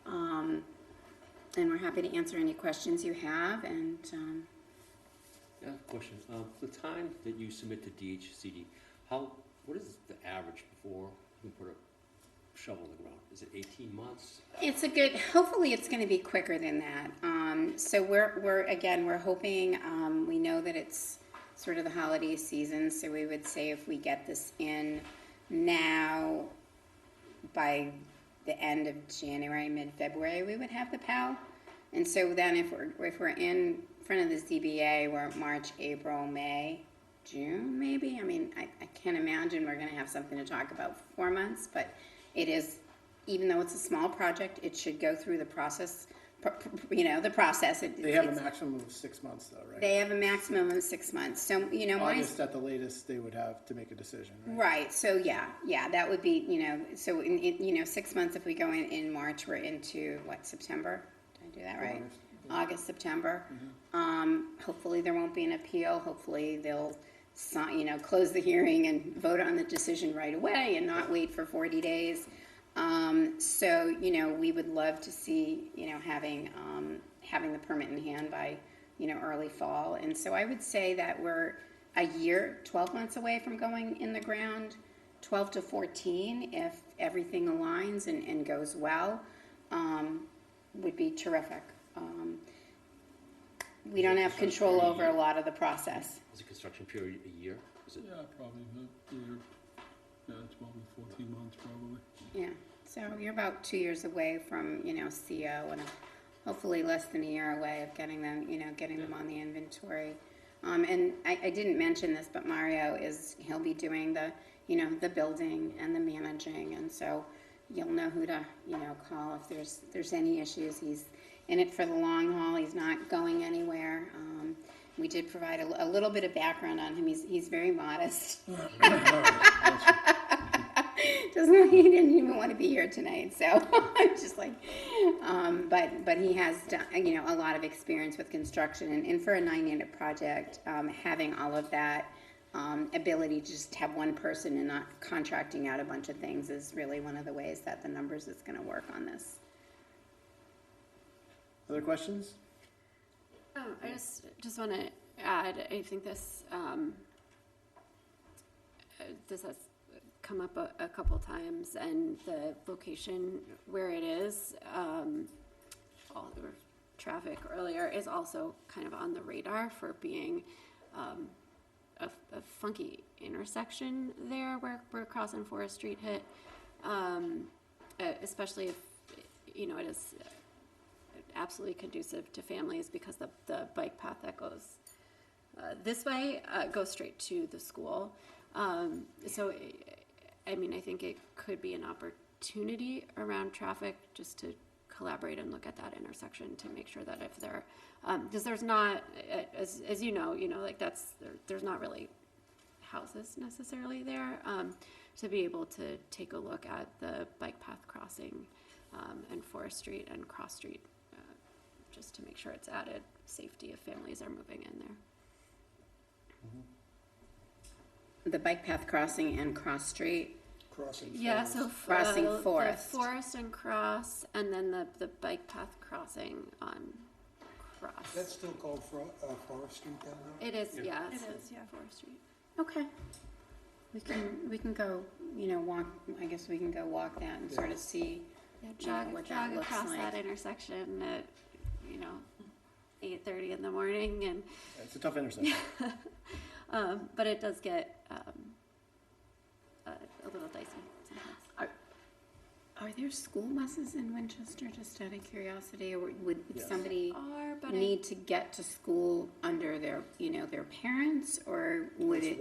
And we're happy to answer any questions you have. And Yeah, question. The time that you submit to DHCD, what is the average before you can put a shovel in the ground? Is it 18 months? hopefully it's going to be quicker than that. So we're hoping, we know that it's sort of the holiday season, so we would say if we get this in now, by the end of January, mid-February, we would have the POW. And so then if we're in front of the ZBA, we're March, April, May, June, maybe. I mean, I can't imagine we're going to have something to talk about for 4 months, but it is, even though it's a small project, it should go through the process, the process. They have a maximum of 6 months, though, right? They have a maximum of 6 months. So, August at the latest, they would have to make a decision, right? Right. So yeah, that would be, so in 6 months, if we go in March, we're into September? Did I do that right? August, September. Hopefully there won't be an appeal. Hopefully they'll close the hearing and vote on the decision right away and not wait for 40 days. So, we would love to see, having the permit in hand by, early fall. And so I would say that we're a year, 12 months away from going in the ground, 12 to 14, if everything aligns and goes well, would be terrific. We don't have control over a lot of the process. Is the construction period a year? Is it? Yeah, probably a year. Yeah, 12 to 14 months probably. Yeah, so you're about 2 years away from, CO, and hopefully less than a year away of getting them, getting them on the inventory. And I didn't mention this, but Mario he'll be doing the, the building and the managing, and so you'll know who to, call if there's any issues. He's in it for the long haul. He's not going anywhere. We did provide a little bit of background on him. He's very modest. He didn't even want to be here tonight, so I'm just like, but he has done, a lot of experience with construction, and for a 9-unit project, having all of that ability to just have one person and not contracting out a bunch of things is really one of the ways that the numbers is going to work on this. Other questions? I just want to add, I think this has come up a couple times, and the location where it is, all the traffic earlier, is also kind of on the radar for being a funky intersection there where Cross and Forest Street hit, especially if, it is absolutely conducive to families, because the bike path that goes this way goes straight to the school. So, I think it could be an opportunity around traffic just to collaborate and look at that intersection to make sure that if there, because there's not, as you know, there's not really houses necessarily there, to be able to take a look at the bike path crossing and Forest Street and Cross Street, just to make sure it's added safety if families are moving in there. The bike path crossing and Cross Street. Crossing. Yeah, so Crossing Forest. The Forest and Cross, and then the bike path crossing on Cross. That's still called Forest Street down there? It is, yeah. It is, yeah. Forest Street. Okay. We can go, walk. I guess we can go walk that and sort of see. Yeah, what jog that looks across like. that intersection at 8:30 in the morning, and It's a tough intersection. but it does get little dicey sometimes. Are there school buses in Winchester, just out of curiosity, or would Yes. somebody Are, but need to get to school under their, their parents, or would it?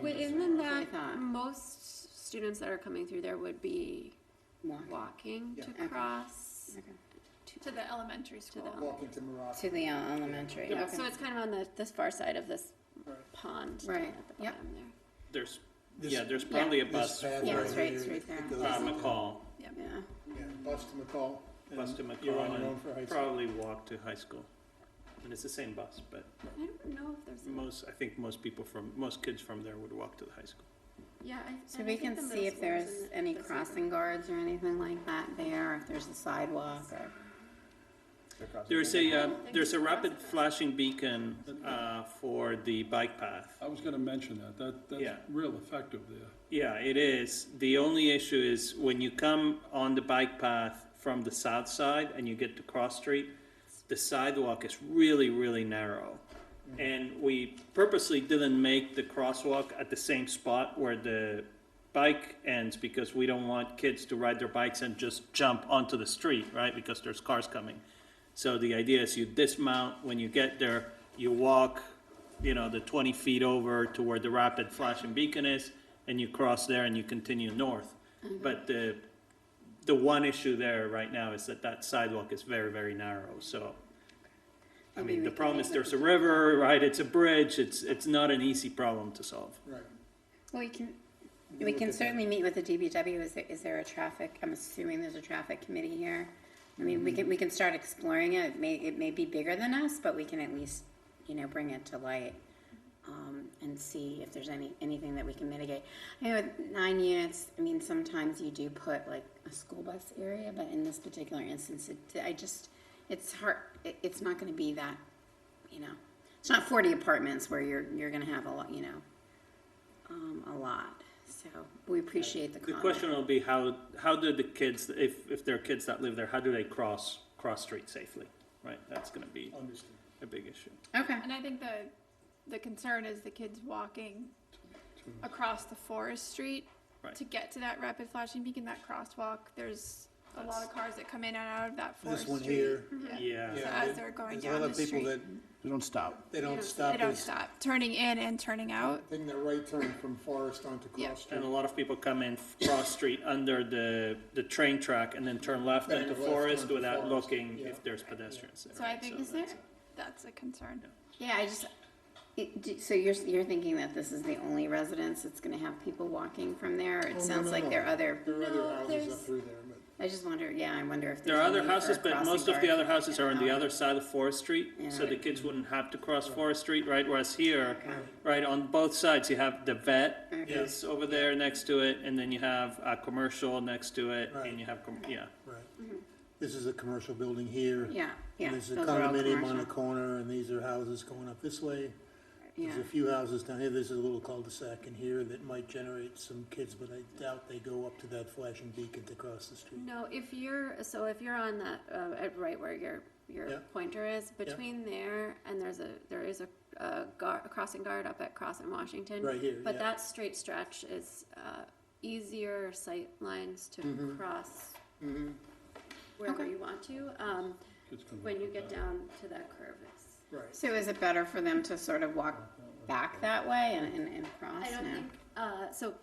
within I that, thought. most students that are coming through there would be walking Yeah. to Okay. cross Okay. To the elementary to school. the Walking to Marat. To the elementary, Yeah, okay. so it's kind of on this far side of this Right. pond Right. at the Yep. bottom there. There's, This- yeah, there's probably a bus for Yeah, it's right there. McCall, Yeah. Yeah, bus to McCall. bus to and you're on McCall, your own for high and school. probably walk to high school. And it's the same bus, but I don't know if there's I think most kids from there would walk to the high school. yeah. So we can see if there's any crossing guards or anything like that there, if there's a sidewalk or. There's a rapid flashing beacon, for the bike path. I was gonna mention that, Yeah. that's real effective there. Yeah, it is. The only issue is when you come on the bike path from the south side and you get to Cross Street, the sidewalk is really, really narrow. And we purposely didn't make the crosswalk at the same spot where the bike ends, because we don't want kids to ride their bikes and just jump onto the street, right? Because there's cars coming. So the idea is you dismount, when you get there, you walk, the 20 feet over to where the rapid flashing beacon is, and you cross there and you continue north. But the one issue there right now is that sidewalk is very, very narrow, so. I Maybe mean, we the can problem make is there's a river, right, it's a bridge, it's not an easy problem to solve. Right. Well, we can certainly meet with the DPW. Is there a traffic, I'm assuming there's a traffic committee here. I mean, we can start exploring it. It may be bigger than us, but we can at least, bring it to light, and see if there's anything that we can mitigate. I know with 9 units, I mean, sometimes you do put like a school bus area, but in this particular instance, it's hard, it's not gonna be that, it's not 40 apartments where you're gonna have a lot, a lot. So we appreciate the The comment. question will be how do the kids, if there are kids that live there, how do they cross street safely, right? That's gonna be Understood. a big issue. Okay. And I think the concern is the kids walking across the Forest Street Right. to get to that rapid flashing beacon, that crosswalk. There's a lot of cars that come in and out of that Forest This one Street. here, Yeah. So as they're going there's a down lot the of people street, that, They don't stop. they don't they stop, don't is stop, turning in and turning out. taking that right turn from Forest onto Yeah. Cross Street. And a lot of people come in Cross Street under the train track and then turn left Then into left Forest onto without Forest, looking yeah. if there's pedestrians there. So I think that's- that's a concern. Yeah, so you're thinking that this is the only residence that's gonna have people walking from there? It Oh, no, sounds no, like no. there are other, There are No, other houses there's- up through there, but I just wonder, I wonder if There there's are a other need for houses, a but crossing most of the guard. other houses are on the Oh. other side of Forest Street, so Yeah. the kids wouldn't have to cross Forest Street, right? Whereas here, Okay. right, on both sides, you have the vet Okay. is over there next to it, and then you have a commercial next to it, Right. and you have, yeah. right. This is a commercial building here. Yeah, yeah. There's a those are all condominium on commercial. the corner, and these are houses going up this way. There's Yeah. a few houses down here, there's a little cul-de-sac in here that might generate some kids, but I doubt they go up to that flashing beacon to cross the street. No, if you're on that, right where your Yeah. pointer is, between there and there is a crossing guard up at Cross and Washington. Right here, But yeah. that straight stretch is, easier sight lines to Mhm. cross Mm-hmm. wherever Okay. you want to. Kids come When up you with get that. down to that curve, it's, Right. So is it better for them to sort of walk back that way and cross? I don't No. think, so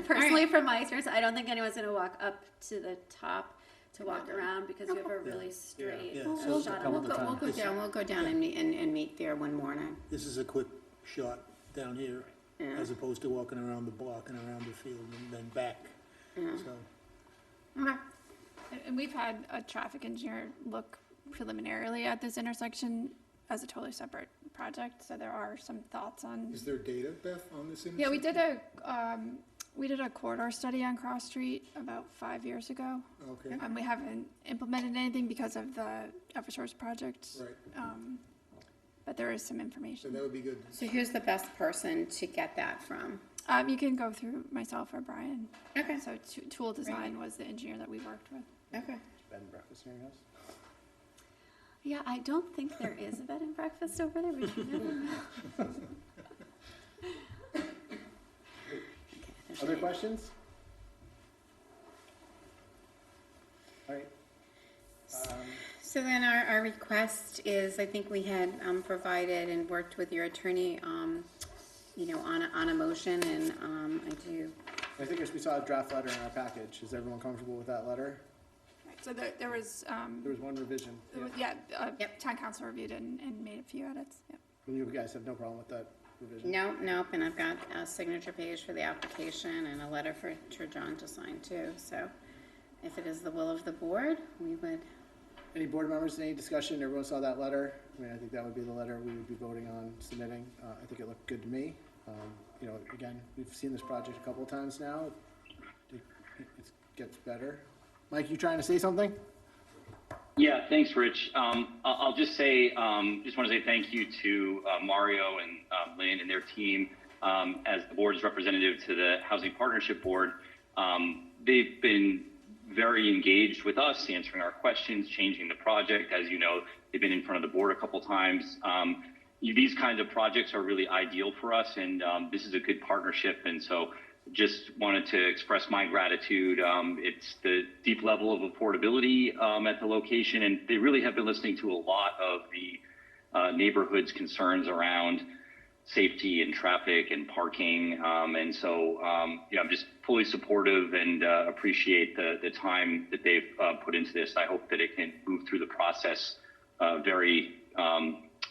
personally from my experience, I don't think anyone's gonna walk up to the top to walk around because you have a really straight Yeah. We'll shot we'll of the go down, we'll go down and meet there one morning. This is a quick shot down here, Yeah. as opposed to walking around the block and around the field and then back, Yeah. so. Okay. And we've had a traffic engineer look preliminarily at this intersection as a totally separate project, so there are some thoughts on. Is there data, Beth, on this intersection? Yeah, we did a corridor study on Cross Street about 5 years ago. Okay, We haven't implemented anything because of the Eversource project. right, But there is some so information. that would be good. So who's the best person to get that from? You can go through myself or Brian. Okay. So Tool Design was the engineer that we worked with. Okay. Bed and breakfast in your house? yeah, I don't think there is a bed and breakfast over there, but you never know. There's Other questions? All right. So then our request is, I think we had provided and worked with your attorney, you know, on a motion, and I do. I think we saw a draft letter in our package. Is everyone comfortable with that letter? So there was, There was one revision. town council reviewed it and made a few edits, yeah. You guys have no problem with that revision? Nope, and I've got a signature page for the application and a letter for John to sign too, so if it is the will of the board, we would. Any board members, any discussion? Everyone saw that letter? I mean, I think that would be the letter we would be voting on submitting. I think it looked good to me. You know, again, we've seen this project a couple of times now. It gets better. Mike, you trying to say something? Yeah, thanks, Rich. I'll just say, just want to say thank you to Mario and Lynn and their team as the board's representative to the Housing Partnership Board. They've been very engaged with us, answering our questions, changing the project. As you know, they've been in front of the board a couple times. These kinds of projects are really ideal for us, and this is a good partnership. And so just wanted to express my gratitude. It's the deep level of affordability at the location, and they really have been listening to a lot of the neighborhood's concerns around safety and traffic and parking. And so, you know, I'm just fully supportive and appreciate the time that they've put into this. I hope that it can move through the process very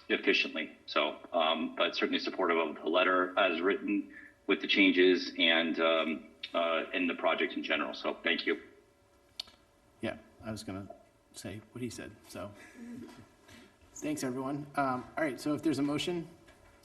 efficiently. So, but certainly supportive of the letter as written with the changes and the project in general. So thank you. Yeah, I was gonna say what he said, so. Thanks, everyone. All right, so if there's a motion,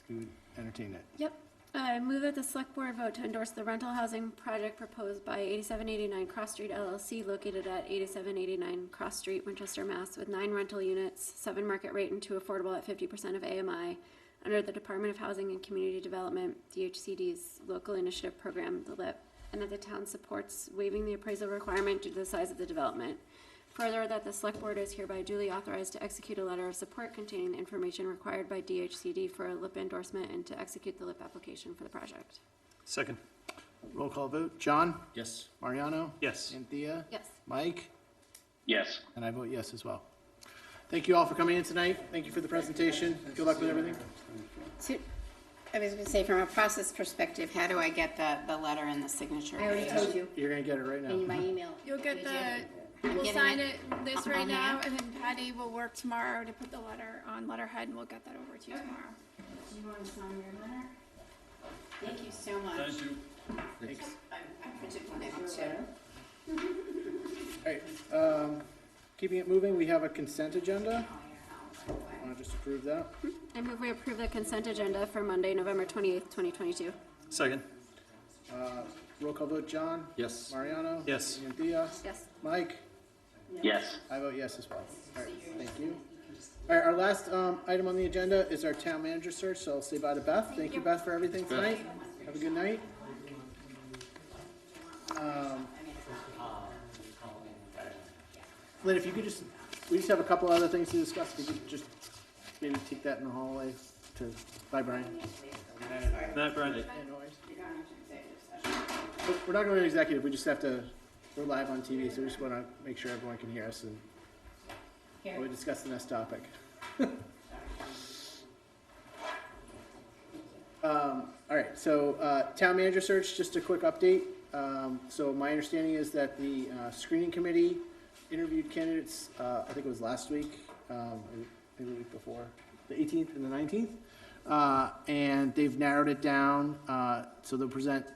we would entertain it. Yep. I move that the select board vote to endorse the rental housing project proposed by 8789 Cross Street LLC located at 8789 Cross Street, Winchester, Mass. With 9 rental units, 7 market rate and 2 affordable at 50% of AMI under the Department of Housing and Community Development, DHCD's local initiative program, the LIP, and that the town supports waiving the appraisal requirement due to the size of the development. Further, that the select board is hereby duly authorized to execute a letter of support containing the information required by DHCD for a LIP endorsement and to execute the LIP application for the project. Second. Roll call vote. John? Yes. Mariano? Yes. Anthea? Yes. Mike? Yes. And I vote yes as well. Thank you all for coming in tonight. Thank you for the presentation. Good luck with everything. So, I was gonna say, from a process perspective, how do I get the letter and the signature? I already told you. You're gonna get it right now. In my email. You'll get I'm we'll getting sign it it this right on now, hand. and then Patty will work tomorrow to put the letter on letterhead, and we'll get that over to you tomorrow. Do you want to sign your letter? Thank you so much. Thank you. Thanks. I printed one out too. All right, keeping it moving, we have a consent agenda. Want to just approve that? I move we approve the consent agenda for Monday, November 28th, 2022. Second. Roll call vote. John? Yes. Mariano? Yes. Anthea? Yes. Mike? Yes. I vote yes as well. All right, thank you. All right, our last item on the agenda is our town manager search, so I'll say bye to Beth. Thank you, Beth, for everything tonight. Have a good night. Lynn, if you could just, we just have a couple other things to discuss. If you could just maybe take that in the hallway to, bye, Brian. Night, Brian. Yeah, no worries. We're not going to executive, we just have to, we're live on TV, so we just want to make sure everyone can hear us and while we discuss the next topic. All right, so town manager search, just a quick update. So my understanding is that the screening committee interviewed candidates, I think it was last week, maybe the week before, the 18th and the 19th. And they've narrowed it down, so they'll present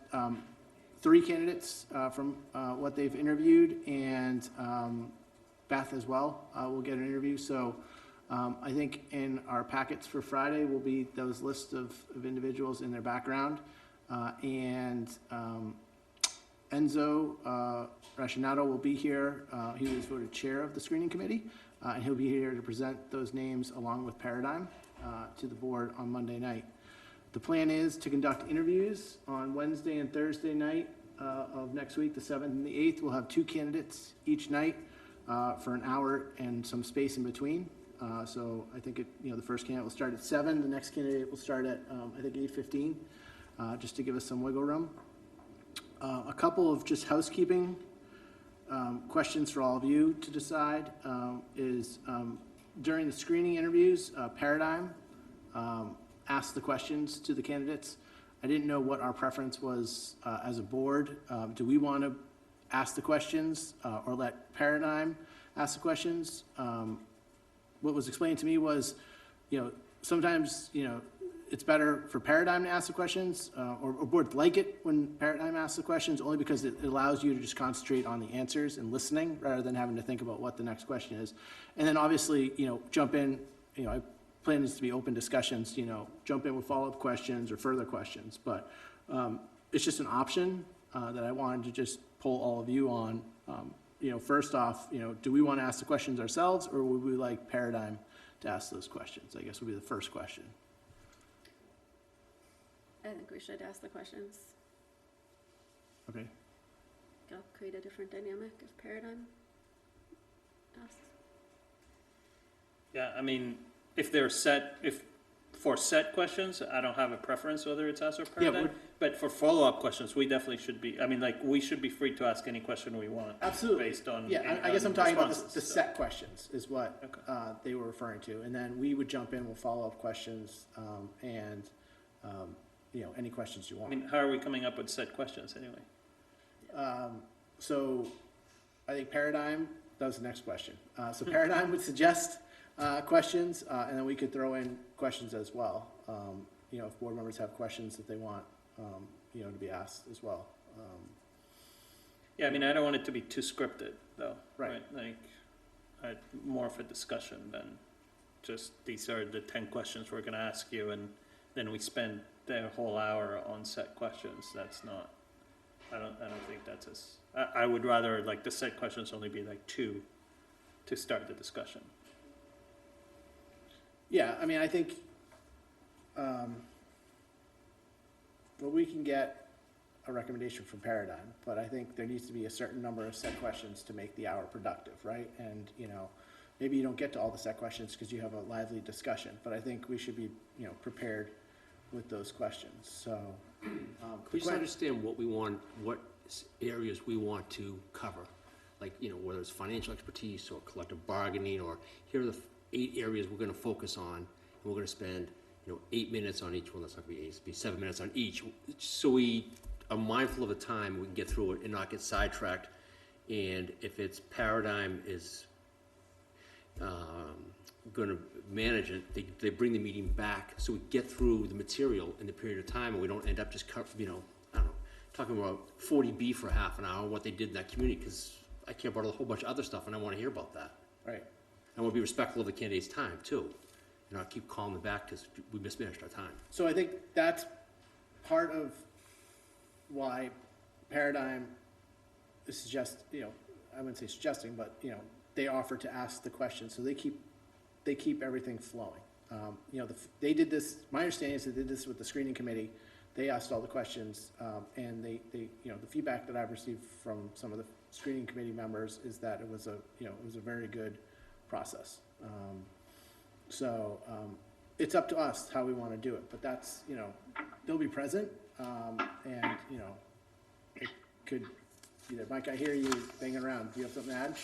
3 candidates from what they've interviewed, and Beth as well will get an interview. So I think in our packets for Friday will be those lists of individuals and their background. And Enzo Rascinato will be here. He was voted chair of the screening committee, and he'll be here to present those names along with Paradigm to the board on Monday night. The plan is to conduct interviews on Wednesday and Thursday night of next week, the 7th and the 8th. We'll have 2 candidates each night for an hour and some space in between. So I think the first candidate will start at 7. The next candidate will start at I think 8:15, just to give us some wiggle room. A couple of just housekeeping questions for all of you to decide is during the screening interviews, Paradigm asked the questions to the candidates. I didn't know what our preference was as a board. Do we want to ask the questions or let Paradigm ask the questions? What was explained to me was, sometimes, it's better for Paradigm to ask the questions, or boards like it when Paradigm asks the questions, only because it allows you to just concentrate on the answers and listening rather than having to think about what the next question is. And then obviously, jump in, I plan this to be open discussions, jump in with follow-up questions or further questions. But it's just an option that I wanted to just poll all of you on. First off, do we want to ask the questions ourselves, or would we like Paradigm to ask those questions? I guess would be the first question. I think we should ask the questions. Okay. It'll create a different dynamic if Paradigm asks. Yeah, I mean, if for set questions, I don't have a preference whether it's us or Paradigm. But for follow-up questions, we definitely should be, we should be free to ask any question we want. Absolutely. Based on. Yeah, I guess I'm talking about the so. set questions is what they were referring to. And then we would jump in with follow-up questions and any questions you want. How are we coming up with set questions anyway? So I think Paradigm, that was the next question. So Paradigm would suggest questions, and then we could throw in questions as well. If board members have questions that they want, to be asked as well. Yeah, I don't want it to be too scripted, though. Right. More of a discussion than just these are the 10 questions we're going to ask you, and then we spend the whole hour on set questions. That's not. I don't think that's as. I would rather the set questions only be 2 to start the discussion. Yeah, I think we can get a recommendation from Paradigm, but I think there needs to be a certain number of set questions to make the hour productive, right? And, maybe you don't get to all the set questions because you have a lively discussion, but I think we should be, prepared with those questions. So, Could we just understand what we want, what areas we want to cover? Whether it's financial expertise or collective bargaining, or here are the 8 areas we're going to focus on, and we're going to spend 8 minutes on each one. That's not going to be 8, it'll be 7 minutes on each, so we are mindful of the time, we can get through it and not get sidetracked. And if it's Paradigm is going to manage it, they bring the meeting back so we get through the material in the period of time, and we don't end up just talking about 40B for half an hour, what they did in that community, because I care about a whole bunch of other stuff and I want to hear about that. right. I want to be respectful of the candidate's time too. I keep calling them back because we mismanaged our time. So I think that's part of why Paradigm is I wouldn't say suggesting, but, they offer to ask the questions, so they keep everything flowing. They did this, my understanding is they did this with the screening committee. They asked all the questions, and they the feedback that I've received from some of the screening committee members is that it was a very good process. So it's up to us how we want to do it, but that's, they'll be present, and, it could be that. Mike, I hear you banging around. Do you have something to add?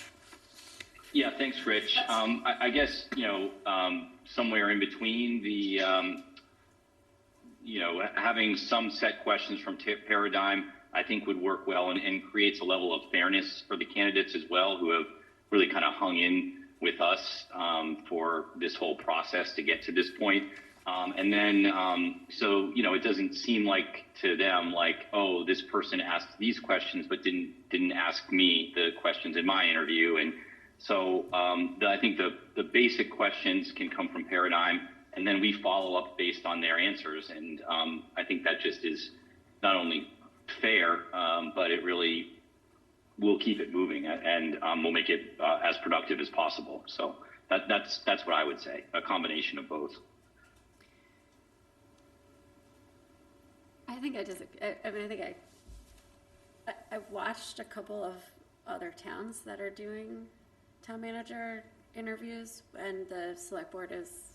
Yeah, thanks, Rich. I guess, somewhere in between the, having some set questions from Paradigm, I think would work well and creates a level of fairness for the candidates as well, who have really kind of hung in with us for this whole process to get to this point. And then, so, it doesn't seem like to them oh, this person asked these questions but didn't ask me the questions in my interview. And so I think the basic questions can come from Paradigm, and then we follow up based on their answers. And I think that just is not only fair, but it really will keep it moving, and we'll make it as productive as possible. So that's what I would say, a combination of both. I think I watched a couple of other towns that are doing town manager interviews, and the select board is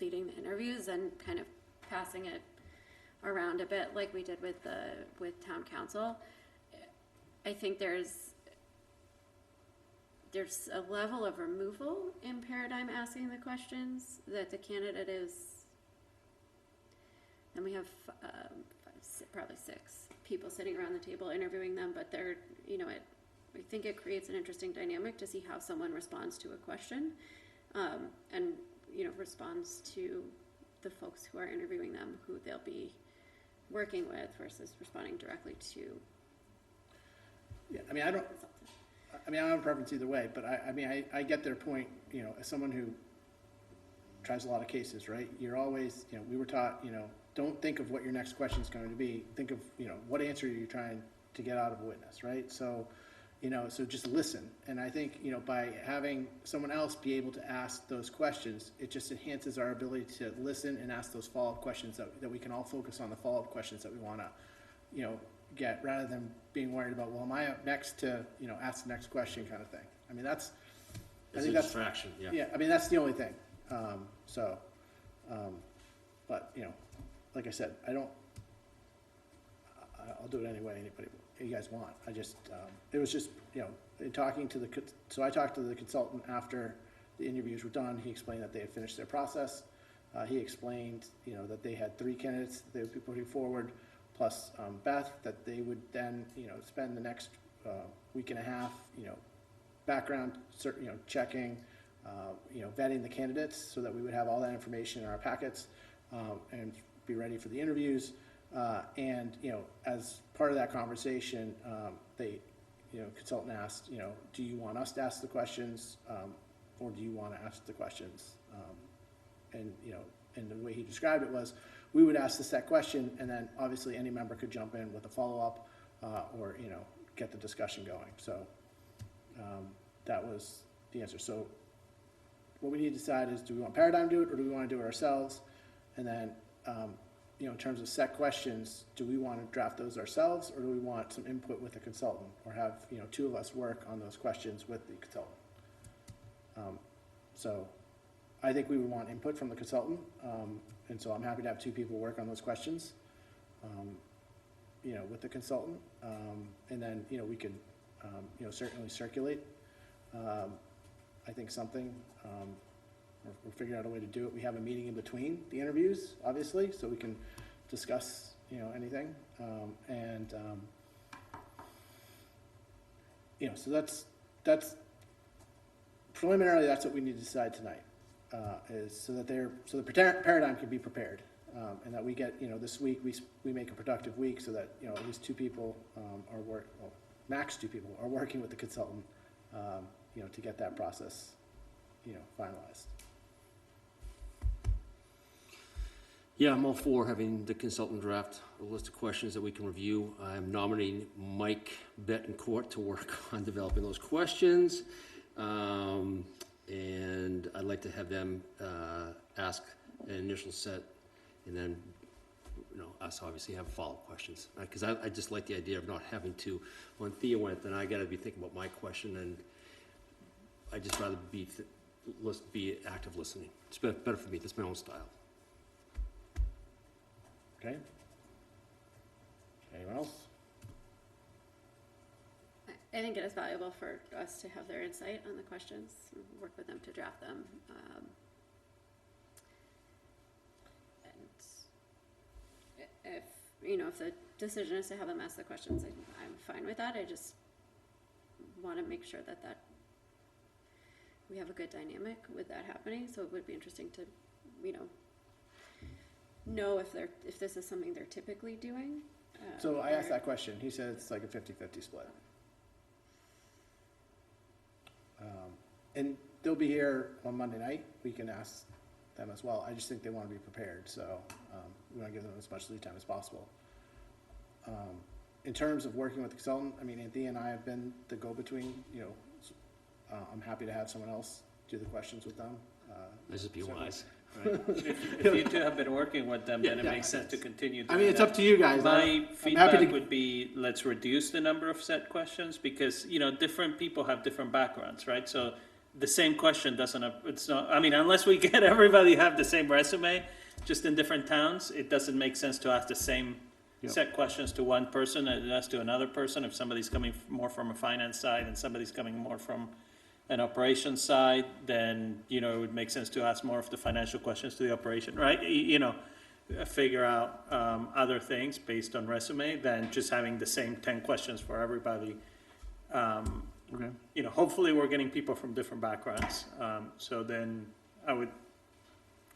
leading the interviews and kind of passing it around a bit like we did with town council. I think there's a level of removal in Paradigm asking the questions that the candidate is. And we have probably 6 people sitting around the table interviewing them, but they're, I think it creates an interesting dynamic to see how someone responds to a question, and responds to the folks who are interviewing them, who they'll be working with, versus responding directly to. Yeah, I mean, I don't have a preference either way, but I get their point, as someone who tries a lot of cases, right? You're always, we were taught, don't think of what your next question is going to be. Think of, what answer you're trying to get out of a witness, right? So, so just listen. And I think, by having someone else be able to ask those questions, it just enhances our ability to listen and ask those follow-up questions that we can all focus on the follow-up questions that we want to, get, rather than being worried about, well, am I up next to, ask the next question kind of thing. I mean, It's a distraction, yeah. Yeah, I mean, that's the only thing. But, like I said, I'll do it any way you guys want. I just, it was just, so I talked to the consultant after the interviews were done. He explained that they had finished their process. He explained, that they had 3 candidates that they would be putting forward, plus Beth, that they would then, spend the next week and a half, background, checking, vetting the candidates, so that we would have all that information in our packets, and be ready for the interviews. And, as part of that conversation, they, consultant asked, do you want us to ask the questions, or do you want to ask the questions? And the way he described it was, we would ask the set question, and then obviously any member could jump in with a follow-up, or, get the discussion going. So that was the answer. So what we need to decide is, do we want Paradigm to do it, or do we want to do it ourselves? And then, in terms of set questions, do we want to draft those ourselves, or do we want some input with the consultant, or have, 2 of us work on those questions with the consultant? So I think we would want input from the consultant, and so I'm happy to have 2 people work on those questions, with the consultant, and then, we could, certainly circulate, I think something, we'll figure out a way to do it. We have a meeting in between the interviews, obviously, so we can discuss, anything, so that's preliminarily, that's what we need to decide tonight, is so that the Paradigm can be prepared, and that we get, this week, we make a productive week, so that, at least 2 people max 2 people are working with the consultant, to get that process, finalized. Yeah, I'm all for having the consultant draft a list of questions that we can review. I'm nominating Mike Betancourt to work on developing those questions. And I'd like to have them ask an initial set, and then, us obviously have follow-up questions. Because I just like the idea of not having to, when Thea went, then I got to be thinking about my question, and I just rather be active listening. It's better for me. That's my own style. Okay. Anyone else? I think it is valuable for us to have their insight on the questions, work with them to draft them. And if the decision is to have them ask the questions, I'm fine with that. I just want to make sure that we have a good dynamic with that happening. So it would be interesting to, know if this is something they're typically doing. So I asked that question. He said it's like a 50-50 split. And they'll be here on Monday night. We can ask them as well. I just think they want to be prepared, so we want to give them as much lead time as possible. In terms of working with the consultant, I mean, Anthea and I have been the go-between. I'm happy to have someone else do the questions with them. Let's just be wise. Right. If you 2 have been working with them, then it makes sense to continue doing I mean, it's that. up to you guys. My feedback would be, let's reduce the number of set questions, because, different people have different backgrounds, right? So the same question unless we get everybody have the same resume, just in different towns, it doesn't make sense to ask the same Yep. set questions to one person and us to another person. If somebody's coming more from a finance side and somebody's coming more from an operations side, then, you know, it would make sense to ask more of the financial questions to the operation, right? You know, figure out other things based on resume than just having the same 10 questions for everybody. Okay. You know, hopefully we're getting people from different backgrounds. So then I would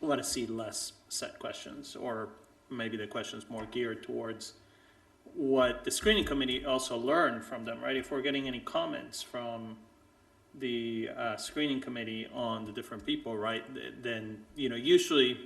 want to see less set questions, or maybe the questions more geared towards what the screening committee also learned from them, right? If we're getting any comments from the screening committee on the different people, right, then, you know, usually,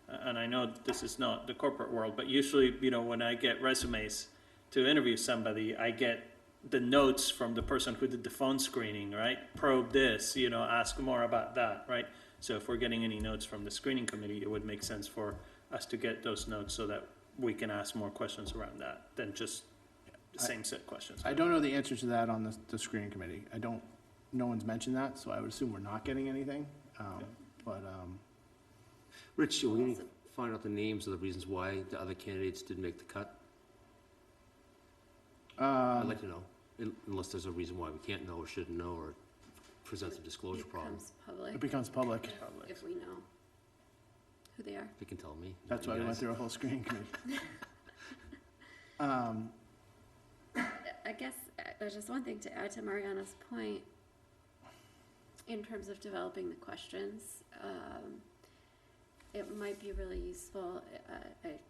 and I know this is not the corporate world, but usually, you know, when I get resumes to interview somebody, I get the notes from the person who did the phone screening, right? Probe this, you know, ask more about that, right? So if we're getting any notes from the screening committee, it would make sense for us to get those notes so that we can ask more questions around that than just the same set questions. I don't know the answer to that on the screening committee. No one's mentioned that, so I would assume we're not getting anything. But, Rich, should we find out the names of the reasons why the other candidates didn't make the cut? I'd like to know, unless there's a reason why we can't know or shouldn't know, or presents a disclosure problem. it becomes public. If we know who they are. They can tell me. That's why we went through a whole screening committee. I guess there's just one thing to add to Mariana's point in terms of developing the questions. It might be really useful, if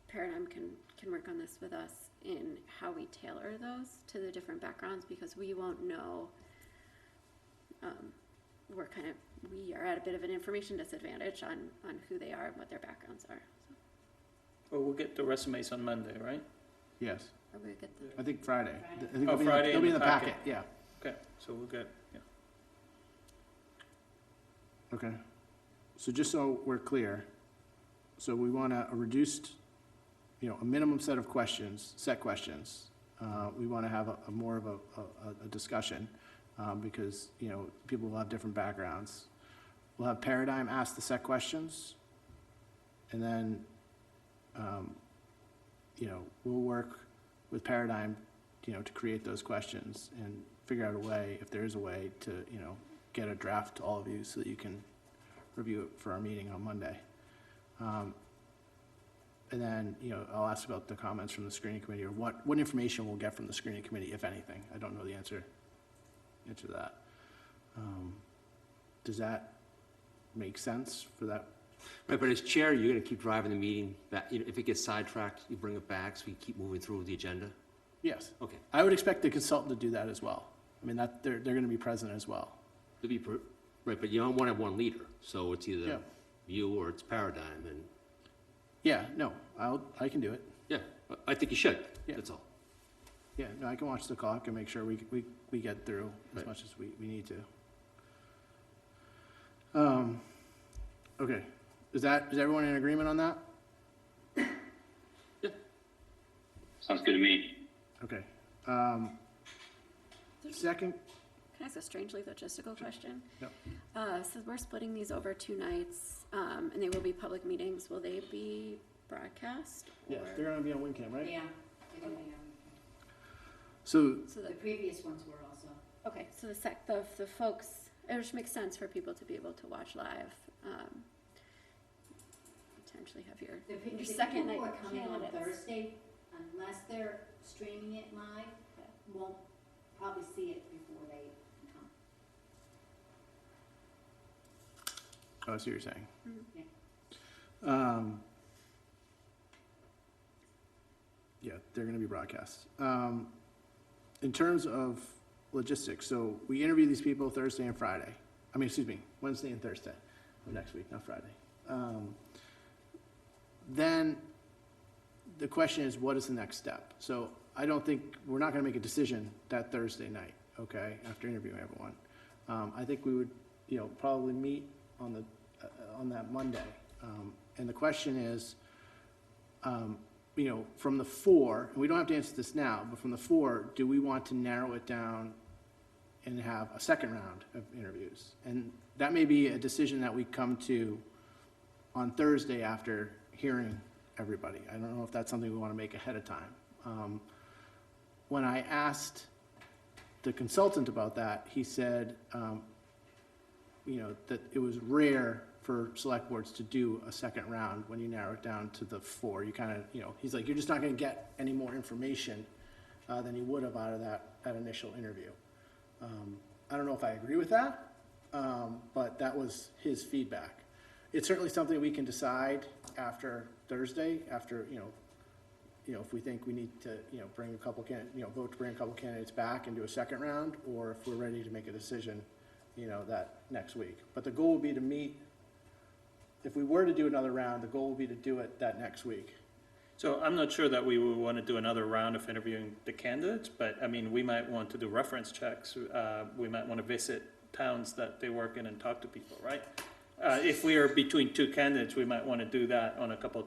Paradigm can work on this with us in how we tailor those to the different backgrounds, because we won't know, we are at a bit of an information disadvantage on who they are and what their backgrounds are. So, Well, we'll get the resumes on Monday, right? Yes, or we get the, I think Friday. I think Oh, Friday it'll be in the packet, yeah. Okay, so we'll get, yeah. Okay. So just so we're clear, so we want a reduced, you know, a minimum set of questions, set questions. We want to have a more of a discussion, because, you know, people will have different backgrounds. We'll have Paradigm ask the set questions, and then, you know, we'll work with Paradigm, you know, to create those questions and figure out a way, if there is a way, to, you know, get a draft to all of you so that you can review it for our meeting on Monday. And then, you know, I'll ask about the comments from the screening committee, or what information we'll get from the screening committee, if anything. I don't know the answer to that. Does that make sense for that? Right, but as chair, you're gonna keep driving the meeting back, you know, if it gets sidetracked, you bring it back so we keep moving through the agenda? Yes. Okay. I would expect the consultant to do that as well. I mean, that, they're gonna be present as well. Right, but you don't want to have one leader, so it's Yeah. either you or it's Paradigm, and, Yeah, no, I can do it. yeah, I think you should, Yeah. that's all. Yeah, no, I can watch the clock and make sure we get through as Right. much as we need to. Okay, is everyone in agreement on that? Sounds good to me. Okay. Second, can I ask a strangely logistical question? Yep. So we're splitting these over 2 nights, and they will be public meetings. Will they be broadcast? yeah, or- they're gonna be on WinCam, right? Yeah, they're gonna be So, So the the, previous ones were also. okay, so the folks, it just makes sense for people to be able to watch live. Potentially have your The second people night who are coming on candidates. Thursday, unless they're streaming it live, won't probably see it before they come. I see what you're saying. Yeah. Yeah, they're gonna be broadcast. In terms of logistics, so we interview these people Thursday and Friday. I mean, excuse me, Wednesday and Thursday of next week, not Friday. Then the question is, what is the next step? So I don't think, we're not gonna make a decision that Thursday night, okay, after interviewing everyone. I think we would, you know, probably meet on that Monday. And the question is, you know, from the 4, and we don't have to answer this now, but from the 4, do we want to narrow it down and have a second round of interviews? And that may be a decision that we come to on Thursday after hearing everybody. I don't know if that's something we want to make ahead of time. When I asked the consultant about that, he said, that it was rare for select boards to do a second round when you narrow it down to the 4. You kind of, he's like, you're just not going to get any more information than you would have out of that initial interview. I don't know if I agree with that, but that was his feedback. It's certainly something we can decide after Thursday, after, if we think we need to, bring a couple vote to bring a couple candidates back and do a second round, or if we're ready to make a decision, that next week. But the goal would be to meet, if we were to do another round, the goal would be to do it that next week. So I'm not sure that we would want to do another round of interviewing the candidates, but I mean, we might want to do reference checks. We might want to visit towns that they work in and talk to people, right? If we are between 2 candidates, we might want to do that on a couple,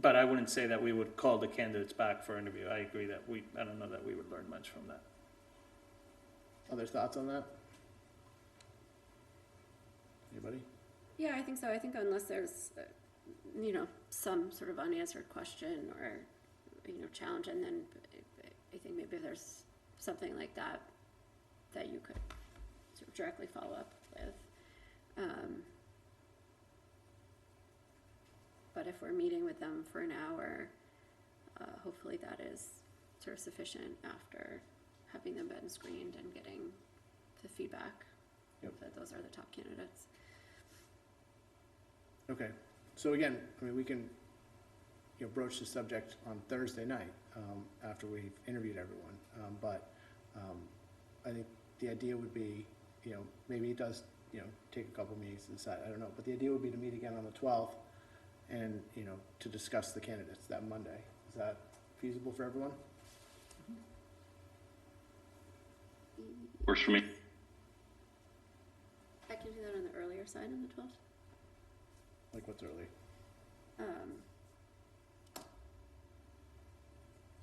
but I wouldn't say that we would call the candidates back for interview. I agree that I don't know that we would learn much from that. Other thoughts on that? Anybody? Yeah, I think so. I think unless there's, some sort of unanswered question or, challenge, and then I think maybe if there's something like that you could sort of directly follow up with. But if we're meeting with them for an hour, hopefully that is sort of sufficient after having them been screened and getting the feedback that those are the top candidates. Okay, so again, I mean, we can, broach the subject on Thursday night, after we've interviewed everyone. But I think the idea would be, maybe it does, take a couple meetings to decide, I don't know, but the idea would be to meet again on the 12th and, to discuss the candidates that Monday. Is that feasible for everyone? Works for me. I can do that on the earlier side on the 12th. Like what's early?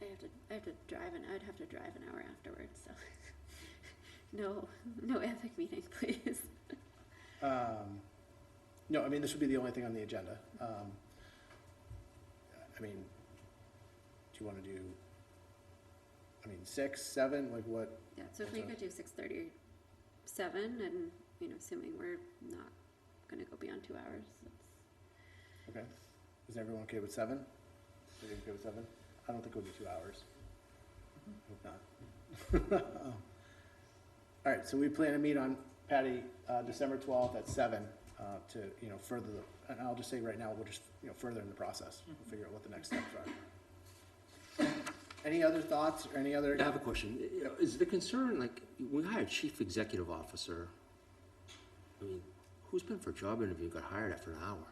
I have to drive, and I'd have to drive an hour afterwards, so no ethic meeting, please. No, I mean, this would be the only thing on the agenda. I mean, do you want to do, 6, 7, like what? Yeah, so if we could do 6:37, and, assuming we're not gonna go beyond 2 hours, that's. Okay. Is everyone okay with 7? Are you okay with 7? I don't think it would be 2 hours. Hope not. All right, so we plan to meet on, Patty, December 12th at 7 to, further and I'll just say right now, we'll just, further in the process. We'll figure out what the next steps are. Any other thoughts or any other? I have a question. Is the concern, like, we hired chief executive officer, I mean, who's been for a job interview and got hired after an hour?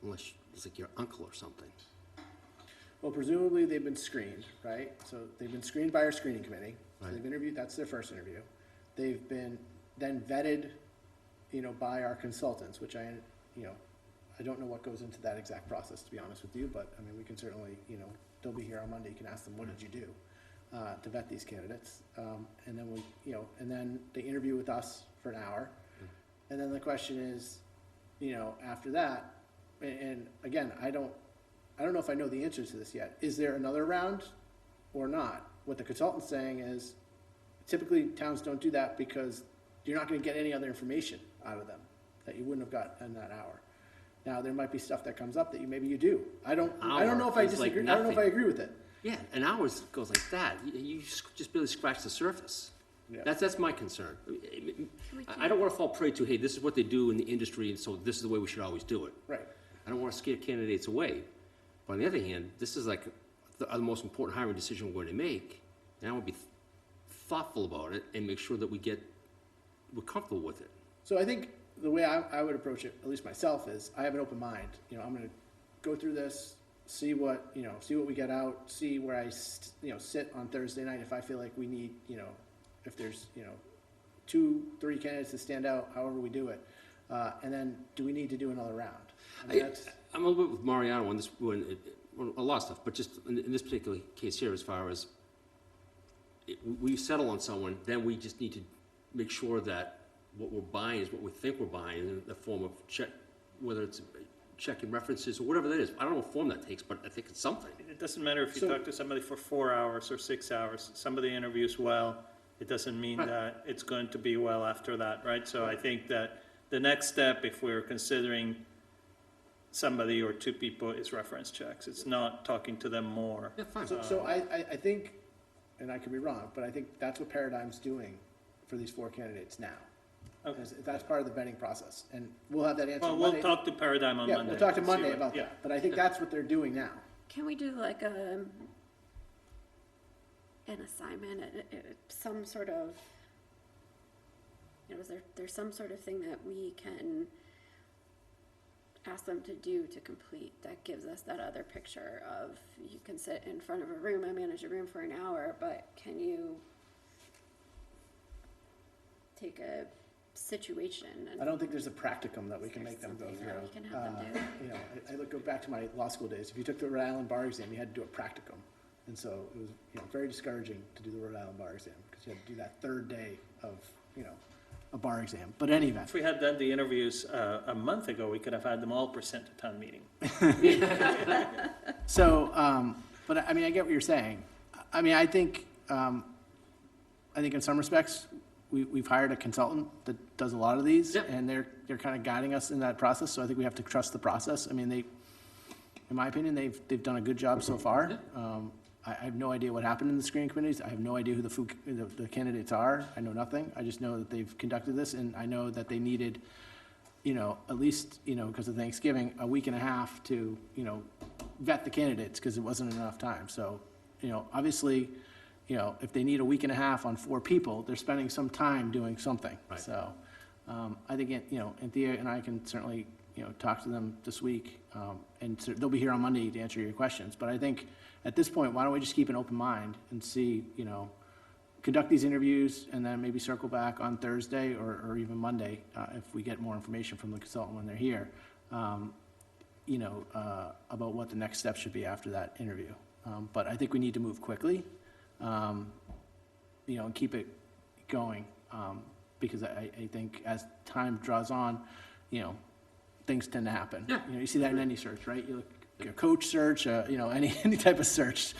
Unless it's like your uncle or something. Well, presumably they've been screened, right? So they've been screened by our screening committee. So Right. they've interviewed, that's their first interview. They've been then vetted, by our consultants, which I don't know what goes into that exact process, to be honest with you, but I mean, we can certainly, they'll be here on Monday, you can ask them, what did you do to vet these candidates? And then and then they interview with us for an hour. And then the question is, after that, and again, I don't know if I know the answer to this yet. Is there another round or not? What the consultant's saying is, typically towns don't do that because you're not gonna get any other information out of them that you wouldn't have got in that hour. Now, there might be stuff that comes up that maybe you do. I don't know if I is like disagree, I don't know if I nothing. agree with it. Yeah, an hour goes like that. You just barely scratch the surface. Yeah. That's my concern. I don't want to fall prey to, hey, this is what they do in the industry, and so this is the way we should always do it. Right. I don't want to scare candidates away. But on the other hand, this is like the most important hiring decision we're going to make, and I want to be thoughtful about it and make sure that we're comfortable with it. So I think the way I would approach it, at least myself, is I have an open mind. I'm gonna go through this, see what we get out, see where I sit on Thursday night if I feel like we need, if there's, 2, 3 candidates that stand out, however we do it. And then do we need to do another round? I mean, I'm a little bit with Mariano on this, a lot of stuff, but just in this particular case here, as far as we settle on someone, then we just need to make sure that what we're buying is what we think we're buying in the form of check, whether it's checking references, or whatever that is. I don't know what form that takes, but I think it's something. It doesn't matter if you So- talk to somebody for 4 hours or 6 hours, somebody interviews well, it doesn't mean Right. that it's going to be well after that, right? So I think that the next step, if we're considering somebody or two people, is reference checks. It's not talking to them more. Yeah, fine. So I think, and I could be wrong, but I think that's what Paradigm's doing for these 4 candidates now. Okay. That's part of the vetting process, and we'll have that answer Well, Monday. we'll talk to Paradigm on Yeah, Monday. we'll talk to and see Monday what- about yeah. that, but I think that's what they're doing now. Can we do like an assignment, some sort of, is there's some sort of thing that we can ask them to do to complete that gives us that other picture of, you can sit in front of a room and manage a room for an hour, but can you take a situation and I don't think there's a practicum that we can Is there make them go something through. that we can have them do? Go back to my law school days. If you took the Rhode Island bar exam, you had to do a practicum. And so it was, very discouraging to do the Rhode Island bar exam, because you had to do that third day of, a bar exam. But in any event, If we had done the interviews a month ago, we could have had them all present at town meeting. so, but I mean, I get what you're saying. I mean, I think in some respects, we've hired a consultant that does a lot of these, Yep. and they're kind of guiding us in that process, so I think we have to trust the process. I mean, in my opinion, they've done a good job so far. I have no idea what happened in the screening committees. I have no idea who the candidates are. I know nothing. I just know that they've conducted this, and I know that they needed, at least, because of Thanksgiving, a week and a half to, vet the candidates, because it wasn't enough time. So, obviously, if they need a week and a half on 4 people, they're spending some time doing something. Right. So, I think, Anthea and I can certainly, talk to them this week, and so they'll be here on Monday to answer your questions. But I think at this point, why don't we just keep an open mind and see, conduct these interviews, and then maybe circle back on Thursday or even Monday, if we get more information from the consultant when they're here, about what the next step should be after that interview. But I think we need to move quickly, and keep it going, because I think as time draws on, things tend to happen. Yeah. You see that in any search, right? You look, a coach search, any type of search,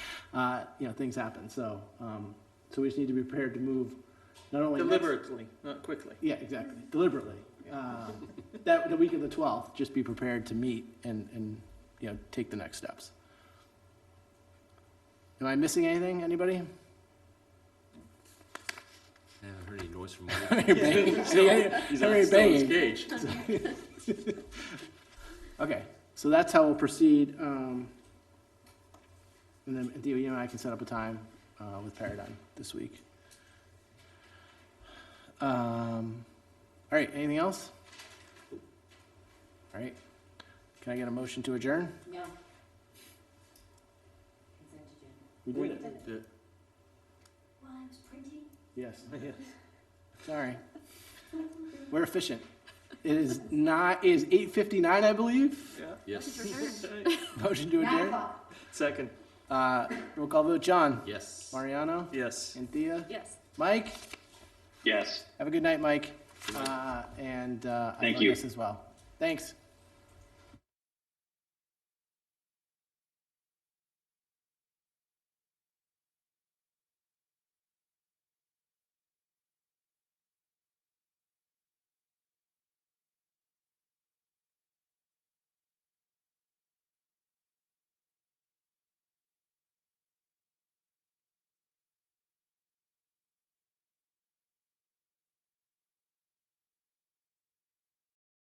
things happen. So, so we just need to be prepared to move, not only Deliberately, not quickly. Yeah, exactly, deliberately. That the week of the 12th, just be prepared to meet and take the next steps. Am I missing anything? Anybody? I haven't heard any noise from Mike. You're banging. He's Somebody still in his banging. cage. Okay, so that's how we'll proceed. And then Theo, you and I can set up a time with Paradigm this week. All right, anything else? All right, can I get a motion to adjourn? No. We did it. Yeah. Well, I was printing. Yes. Sorry. We're efficient. It is 8:59, I believe. Yeah. Yes. Motion to adjourn. Second, Roll call vote, John. Yes. Mariano. yes. Anthea. yes. Mike. Yes. Have a good night, Mike. And I Thank love you. this as well. Thanks.